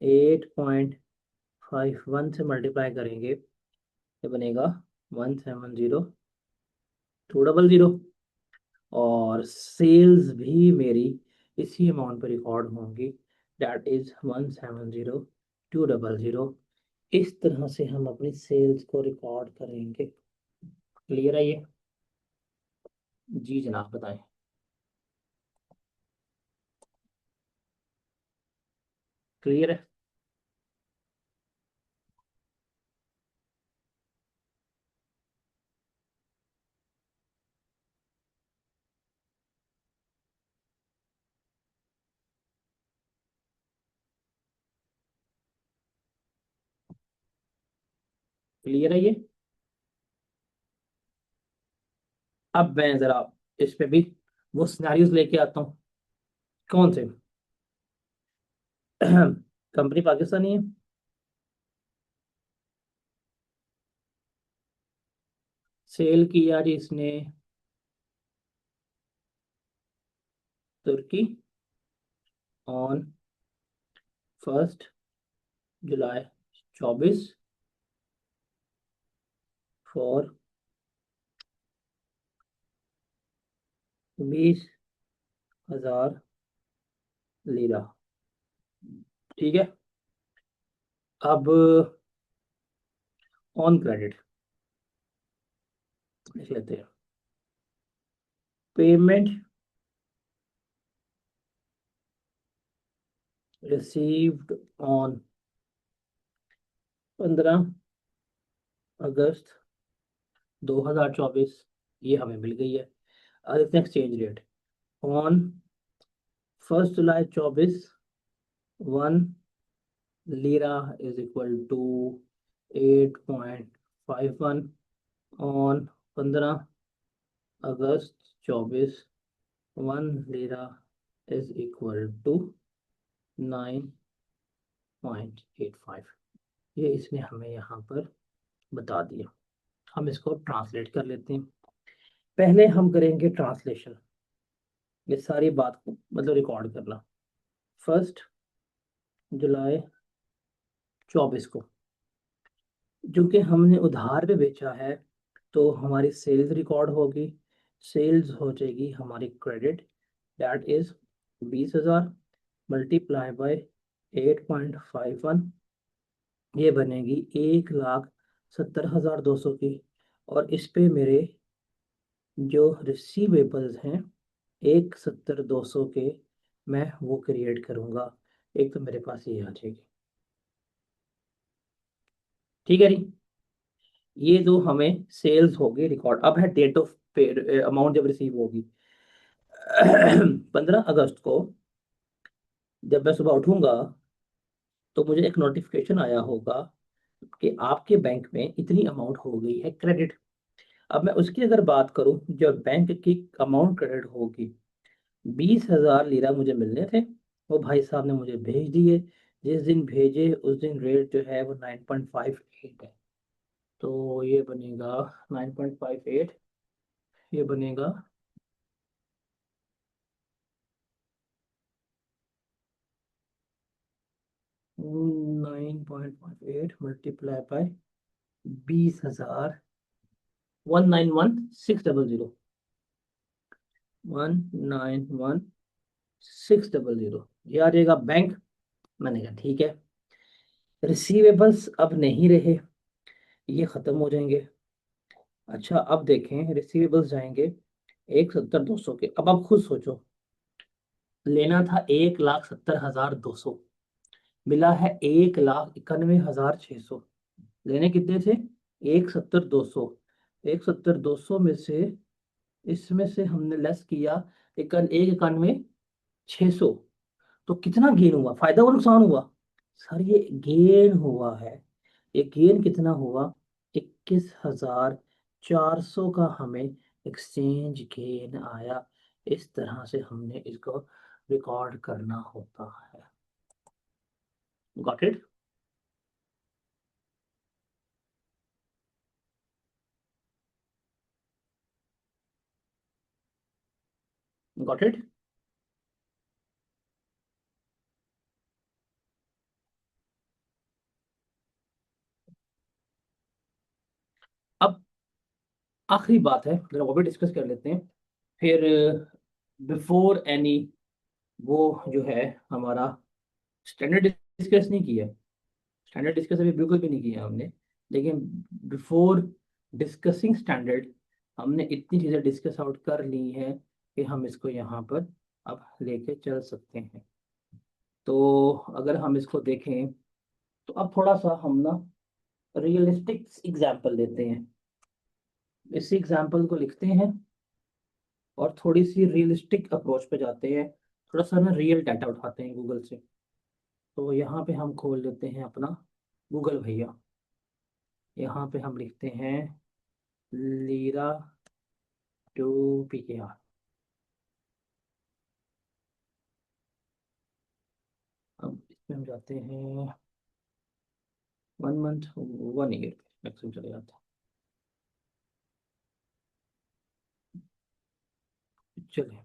8.51 से मल्टीप्लाई करेंगे, ये बनेगा 170,200। और सेल्स भी मेरी इसी अमाउंट पर रिकॉर्ड होंगी, डैट इज 170,200। इस तरह से हम अपनी सेल्स को रिकॉर्ड करेंगे। क्लियर है ये? जी जनाब बताएं। क्लियर है? क्लियर है ये? अब मैं जरा इस पे भी वो सिनेरियोज लेके आता हूँ। कौन से? कंपनी पाकिस्तानी है, सेल किया जी इसने तुर्की ऑन 1 जुलाई 2024 फॉर 20,000 लीरा। ठीक है। अब ऑन क्रेडिट लिख लेते हैं। Payment received on 15 August 2024। ये हमें मिल गई है। और इसमें exchange rate on 1 July 2024 1 lira is equal to 8.51। On 15 August 2024 1 lira is equal to 9.85। ये इसने हमें यहाँ पर बता दिया। हम इसको ट्रांसलेट कर लेते हैं। पहले हम करेंगे ट्रांसलेशन, ये सारी बात को मतलब रिकॉर्ड करना। 1 जुलाई 2024 को जो कि हमने उधार पे बेचा है तो हमारी सेल्स रिकॉर्ड होगी। सेल्स हो जाएगी हमारी credit, that is 20,000 multiply by 8.51। ये बनेगी 1,70,200 की। और इस पे मेरे जो रिसीवेबल्स हैं 170 200 के मैं वो क्रिएट करूंगा। एक तो मेरे पास ये आ जाएगी। ठीक है जी। ये जो हमें सेल्स होगी रिकॉर्ड, अब है डेट ऑफ पे, अमाउंट जब रिसीव होगी। 15 अगस्त को जब मैं सुबह उठूंगा तो मुझे एक नोटिफिकेशन आया होगा कि आपके बैंक में इतनी अमाउंट हो गई है क्रेडिट। अब मैं उसकी अगर बात करूं, जब बैंक की अमाउंट क्रेडिट होगी, 20,000 लीरा मुझे मिलने थे, वो भाई साहब ने मुझे भेज दिए। जिस दिन भेजे उस दिन रेट जो है वो 9.58 है। तो ये बनेगा 9.58, ये बनेगा 9.58 मल्टीप्लाई बाय 20,000, 191,600, 191,600 ये आ जाएगा बैंक। मैंने कहा ठीक है। रिसीवेबल्स अब नहीं रहे, ये खत्म हो जाएंगे। अच्छा अब देखें, रिसीवेबल्स जाएंगे 170 200 के। अब आप खुद सोचो, लेना था 1,70,200, मिला है 1,91,600। लेने कितने थे? 170 200। 170 200 में से, इसमें से हमने लेस किया 1,91,600। तो कितना गेन हुआ, फायदा और नुकसान हुआ? सर ये गेन हुआ है। ये गेन कितना हुआ? 21,400 का हमें एक्सचेंज गेन आया। इस तरह से हमने इसको रिकॉर्ड करना होता है। Got it? Got it? अब आखिरी बात है, जरा वो भी डिस्कस कर लेते हैं फिर। बिफोर एनी, वो जो है हमारा स्टैंडर्ड डिस्कस नहीं किया। स्टैंडर्ड डिस्कस अभी बिल्कुल भी नहीं किया हमने। लेकिन बिफोर डिस्कसिंग स्टैंडर्ड, हमने इतनी चीज़ें डिस्कस आउट कर ली हैं कि हम इसको यहाँ पर अब लेके चल सकते हैं। तो अगर हम इसको देखें, तो अब थोड़ा सा हम ना रियलिस्टिक एग्जाम्पल लेते हैं। इस एग्जाम्पल को लिखते हैं और थोड़ी सी रियलिस्टिक अप्रोच पे जाते हैं। थोड़ा सा ना रियल डाटा उठाते हैं गूगल से। तो यहाँ पे हम खोल लेते हैं अपना गूगल भैया। यहाँ पे हम लिखते हैं लीरा टू PKR। अब इसमें हम जाते हैं 1 मंथ 1 ईयर, मैक्सिमम चले जाता है। चलिए।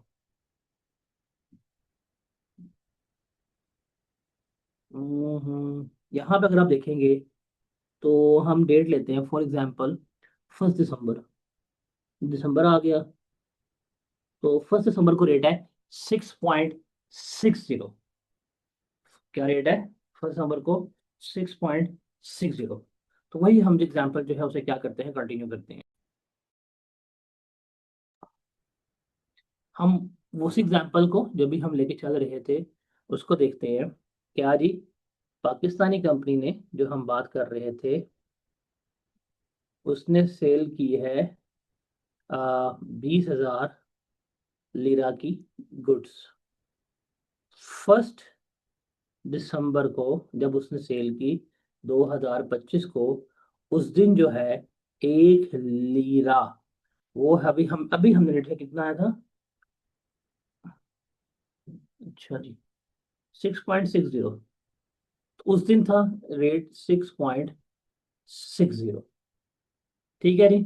यहाँ पे अगर आप देखेंगे तो हम डेट लेते हैं, फॉर एग्जांपल 1 दिसंबर। दिसंबर आ गया, तो 1 दिसंबर को रेट है 6.60। क्या रेट है 1 दिसंबर को? 6.60। तो वही हम एग्जाम्पल जो है उसे क्या करते हैं, कंटिन्यू करते हैं। हम उस एग्जाम्पल को जो भी हम लेके चल रहे थे उसको देखते हैं। क्या जी, पाकिस्तानी कंपनी ने, जो हम बात कर रहे थे, उसने सेल की है 20,000 लीरा की गुड्स। 1 दिसंबर को जब उसने सेल की, 2025 को, उस दिन जो है 1 लीरा, वो अभी हमने रेट कितना आया था? अच्छा जी, 6.60। उस दिन था रेट 6.60। ठीक है जी।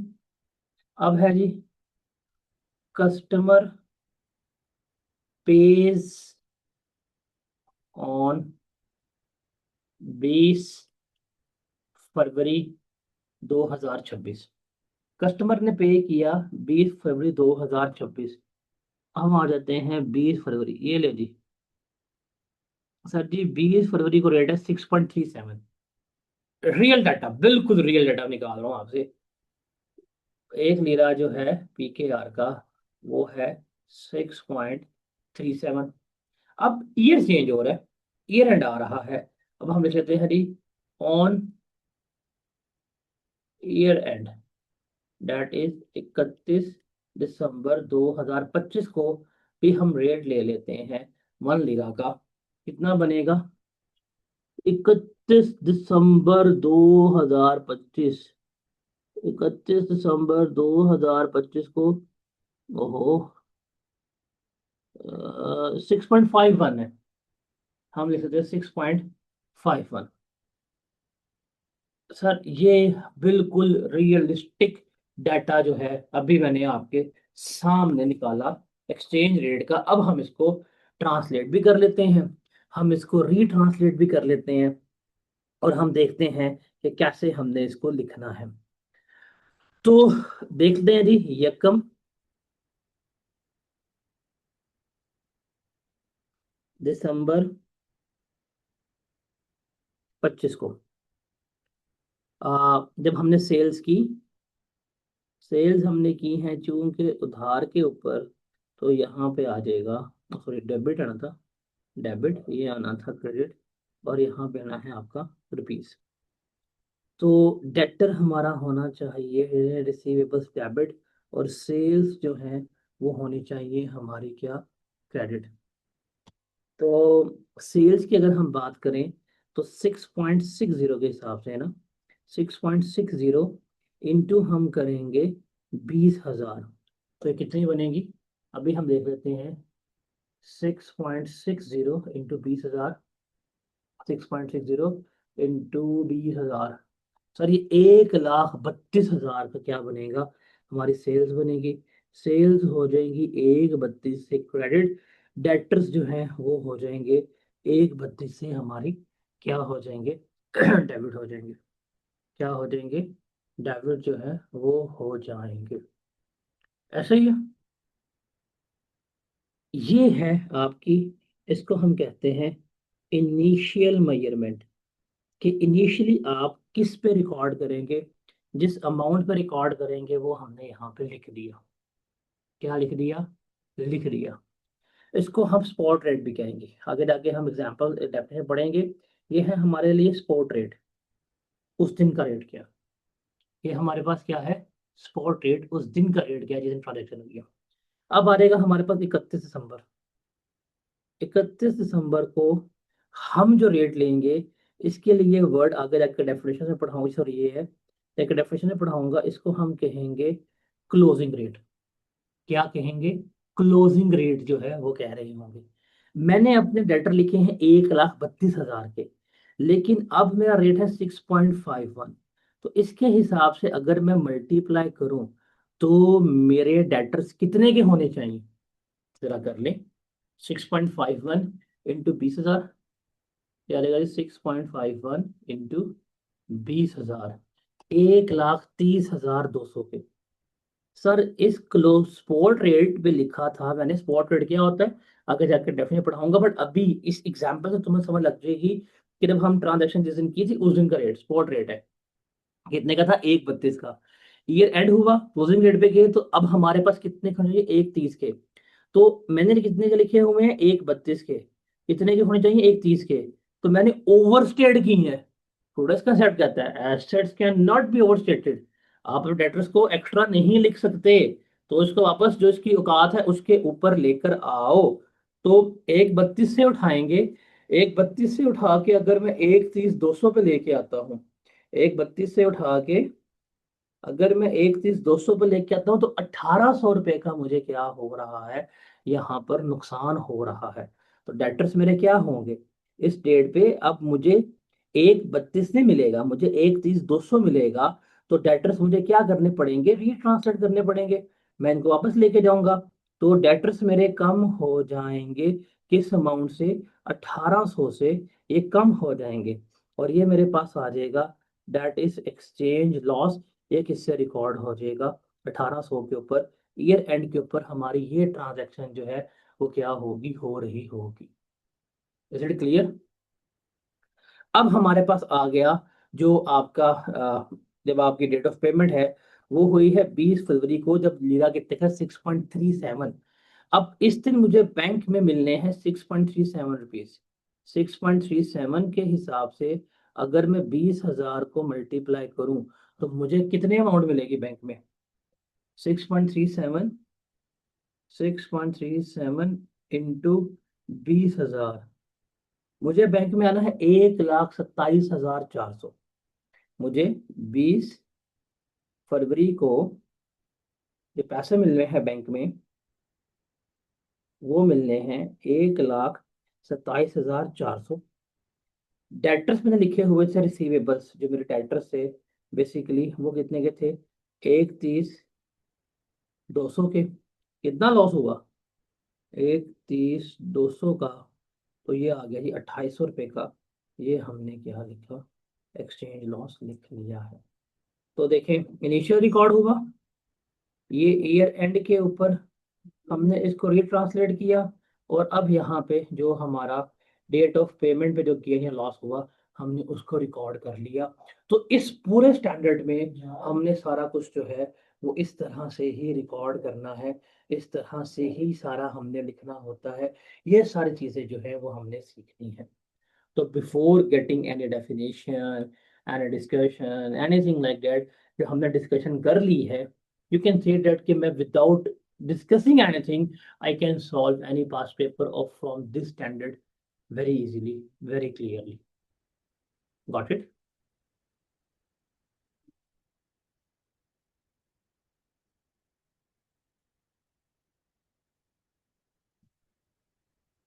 अब है जी, customer pays on 20 February 2026। Customer ने पे किया 20 फरवरी 2026। हम आ जाते हैं 20 फरवरी, ये ले जी। सर जी 20 फरवरी को रेट है 6.37। रियल डाटा, बिल्कुल रियल डाटा निकाल रहा हूँ आपसे। 1 लीरा जो है PKR का, वो है 6.37। अब ईयर चेंज हो रहा है, ईयर एंड आ रहा है। अब हम लिख लेते हैं जी on year end, that is 31 December 2025 को भी हम रेट ले लेते हैं 1 लीरा का। कितना बनेगा? 31 दिसंबर 2025, 31 दिसंबर 2025 को, ओहो, 6.51 है, हम लिख सकते हैं 6.51। सर ये बिल्कुल रियलिस्टिक डाटा जो है अभी मैंने आपके सामने निकाला एक्सचेंज रेट का। अब हम इसको ट्रांसलेट भी कर लेते हैं, हम इसको रीट्रांसलेट भी कर लेते हैं, और हम देखते हैं कि कैसे हमने इसको लिखना है। तो देखते हैं जी, यकम दिसंबर 25 को जब हमने सेल्स हमने की हैं चूंकि उधार के ऊपर, तो यहाँ पे आ जाएगा, सॉरी डेबिट आना था, डेबिट, ये आना था क्रेडिट, और यहाँ पे आना है आपका रुपीस। तो डेटर हमारा होना चाहिए रिसीवेबल्स डेबिट, और सेल्स जो है वो होनी चाहिए हमारी क्या, क्रेडिट। तो सेल्स की अगर हम बात करें तो 6.60 के हिसाब से है ना, 6.60 इंटू हम करेंगे 20,000, तो ये कितनी बनेगी? अभी हम देख लेते हैं, 6.60 इंटू 20,000, 6.60 इंटू 20,000, सर ये 1,32,000 का क्या बनेगा, हमारी सेल्स बनेगी। सेल्स हो जाएंगी 1,32 से क्रेडिट, डेटर्स जो है वो हो जाएंगे 1,32 से हमारी क्या हो जाएंगे, डेबिट हो जाएंगे। क्या हो जाएंगे? डेबिट जो है वो हो जाएंगे। ऐसा ही है, ये है आपकी, इसको हम कहते हैं इनिशियल मेजरमेंट, कि इनिशियली आप किस पे रिकॉर्ड करेंगे, जिस अमाउंट पे रिकॉर्ड करेंगे वो हमने यहाँ पे लिख दिया। क्या लिख दिया? लिख दिया। इसको हम स्पॉट रेट भी कहेंगे, आगे जाके हम एग्जांपल डेफिनेशन पढ़ेंगे। ये है हमारे लिए स्पॉट रेट, उस दिन का रेट क्या, ये हमारे पास क्या है, स्पॉट रेट, उस दिन का रेट क्या है जिस दिन ट्रांजेक्शन हो गया। अब आ जाएगा हमारे पास 31 दिसंबर, 31 दिसंबर को हम जो रेट लेंगे, इसके लिए वर्ड आगे जाकर डेफिनेशन में पढ़ाऊंगी, सॉरी ये है, एक डेफिनेशन में पढ़ाऊंगा, इसको हम कहेंगे क्लोजिंग रेट। क्या कहेंगे? क्लोजिंग रेट जो है वो कह रहे होंगे। मैंने अपने डेटर लिखे हैं 1,32,000 के, लेकिन अब मेरा रेट है 6.51, तो इसके हिसाब से अगर मैं मल्टीप्लाई करूं तो मेरे डेटर्स कितने के होने चाहिए, जरा कर लें। 6.51 इंटू 20,000, क्या आएगा? 6.51 इंटू 20,000, 1,30,200 के। सर इस क्लोज स्पॉट रेट पे लिखा था मैंने, स्पॉट रेट क्या होता है आगे जाकर डेफिनेट पढ़ाऊंगा, बट अभी इस एग्जांपल से तुम्हें समझ लग जाएगी कि जब हम ट्रांजैक्शन जिस दिन की थी उस दिन का रेट स्पॉट रेट है, कितने का था, 1,32 का। ईयर एंड हुआ, क्लोजिंग रेट पे गए, तो अब हमारे पास कितने खर्च हुए, 1,30 के। तो मैंने कितने के लिखे हुए हैं, 1,32 के, कितने के होने चाहिए, 1,30 के। तो मैंने ओवरस्टेट की है। प्रोडक्ट्स का सेट कहता है assets can not be overstated, आप डेटर्स को एक्स्ट्रा नहीं लिख सकते, तो इसको वापस जो इसकी औकात है उसके ऊपर लेकर आओ। तो 1,32 से उठाएंगे, 1,32 से उठा के अगर मैं 1,30,200 पे लेके आता हूँ, 1,32 से उठा के अगर मैं 1,30,200 पे लेके आता हूँ, तो 1,800 रुपए का मुझे क्या हो रहा है, यहाँ पर नुकसान हो रहा है। तो डेटर्स मेरे क्या होंगे इस डेट पे, अब मुझे 1,32 नहीं मिलेगा, मुझे 1,30,200 मिलेगा। तो डेटर्स मुझे क्या करने पड़ेंगे, रीट्रांसलेट करने पड़ेंगे, मैं इनको वापस लेके जाऊंगा। तो डेटर्स मेरे कम हो जाएंगे, किस अमाउंट से, 1,800 से ये कम हो जाएंगे, और ये मेरे पास आ जाएगा, दैट इज एक्सचेंज लॉस। ये किससे रिकॉर्ड हो जाएगा, 1,800 के ऊपर, ईयर एंड के ऊपर हमारी ये ट्रांजैक्शन जो है वो क्या होगी, हो रही होगी। Is it clear? अब हमारे पास आ गया जो आपका जब आपकी डेट ऑफ पेमेंट है वो हुई है 20 फरवरी को, जब लीरा कितने का, 6.37। अब इस दिन मुझे बैंक में मिलने हैं 6.37 रुपीज। 6.37 के हिसाब से अगर मैं 20,000 को मल्टीप्लाई करूं तो मुझे कितने अमाउंट मिलेगी बैंक में? 6.37, 6.37 इंटू 20,000। मुझे बैंक में आना है 1,27,400। मुझे 20 फरवरी को जो पैसे मिल रहे हैं बैंक में वो मिलने हैं 1,27,400। डेटर्स मैंने लिखे हुए थे रिसीवेबल्स, जो मेरे डेटर्स थे बेसिकली वो कितने के थे? 1,30,200 के। कितना लॉस हुआ? 1,30,200 का। तो ये आ गया जी 2,800 रुपये का। ये हमने क्या लिखा? एक्सचेंज लॉस लिख लिया है। तो देखें, इनिशियल रिकॉर्ड हुआ, ये ईयर एंड के ऊपर हमने इसको रिट्रांसलेट किया, और अब यहाँ पे जो हमारा डेट ऑफ पेमेंट पे जो गेन या लॉस हुआ हमने उसको रिकॉर्ड कर लिया। तो इस पूरे स्टैंडर्ड में हमने सारा कुछ जो है वो इस तरह से ही रिकॉर्ड करना है, इस तरह से ही सारा हमने लिखना होता है। ये सारी चीज़ें जो है वो हमने सीखनी है। तो before getting any definition, any discussion, anything like that, जो हमने डिस्कशन कर ली है, यू कैन से दैट कि मैं without discussing anything I can solve any past paper of from this standard very easily, very clearly. Got it?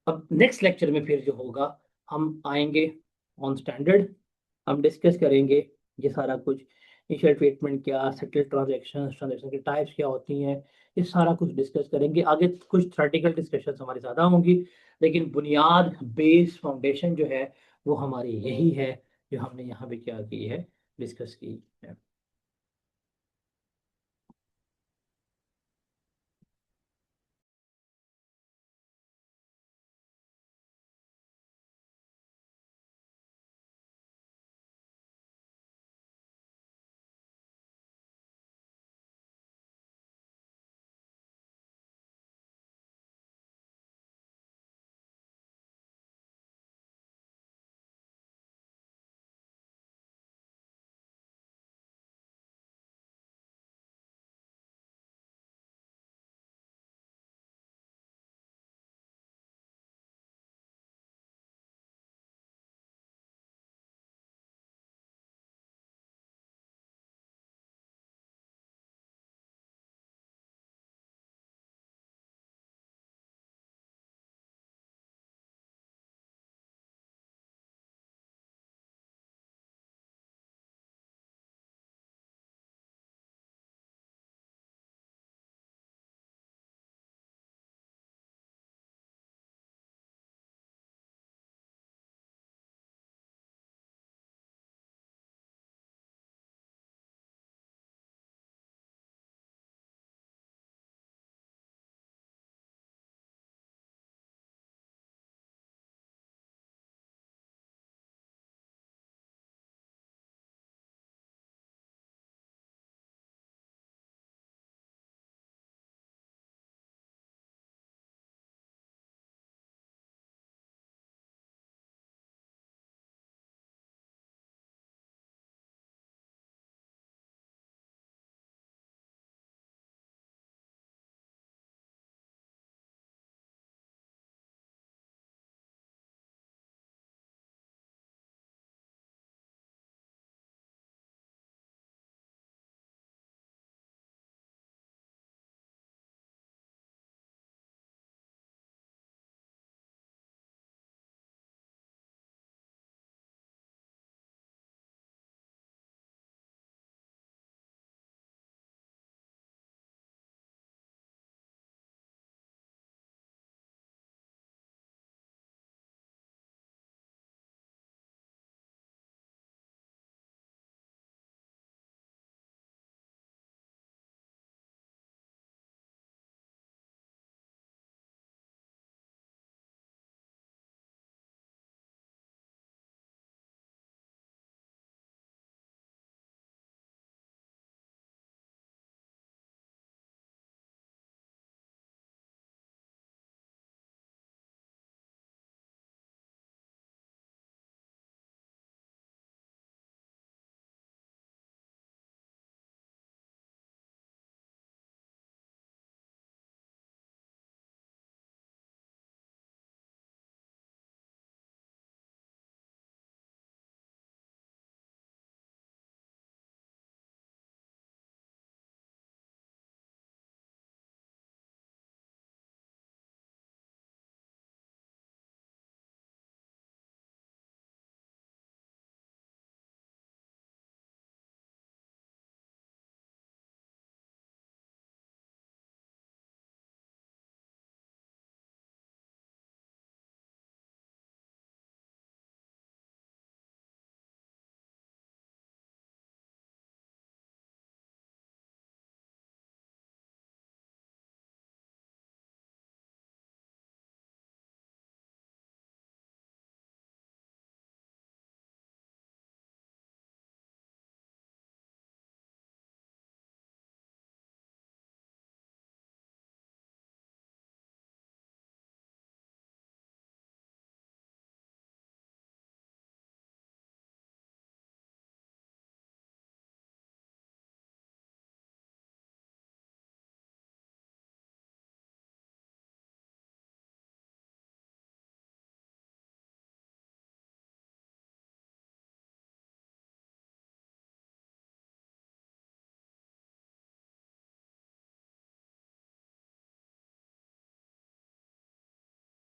अब next lecture में फिर जो होगा हम आएंगे ऑन स्टैंडर्ड, हम डिस्कस करेंगे ये सारा कुछ, इनिशियल ट्रीटमेंट क्या, सेटल ट्रांजैक्शन, ट्रांजैक्शन की टाइप्स क्या होती हैं, ये सारा कुछ डिस्कस करेंगे। आगे कुछ थ्योरेटिकल डिस्कशन हमारी ज़्यादा होंगी, लेकिन बुनियाद बेस फाउंडेशन जो है वो हमारी यही है जो हमने यहाँ पे क्या की है, डिस्कस की।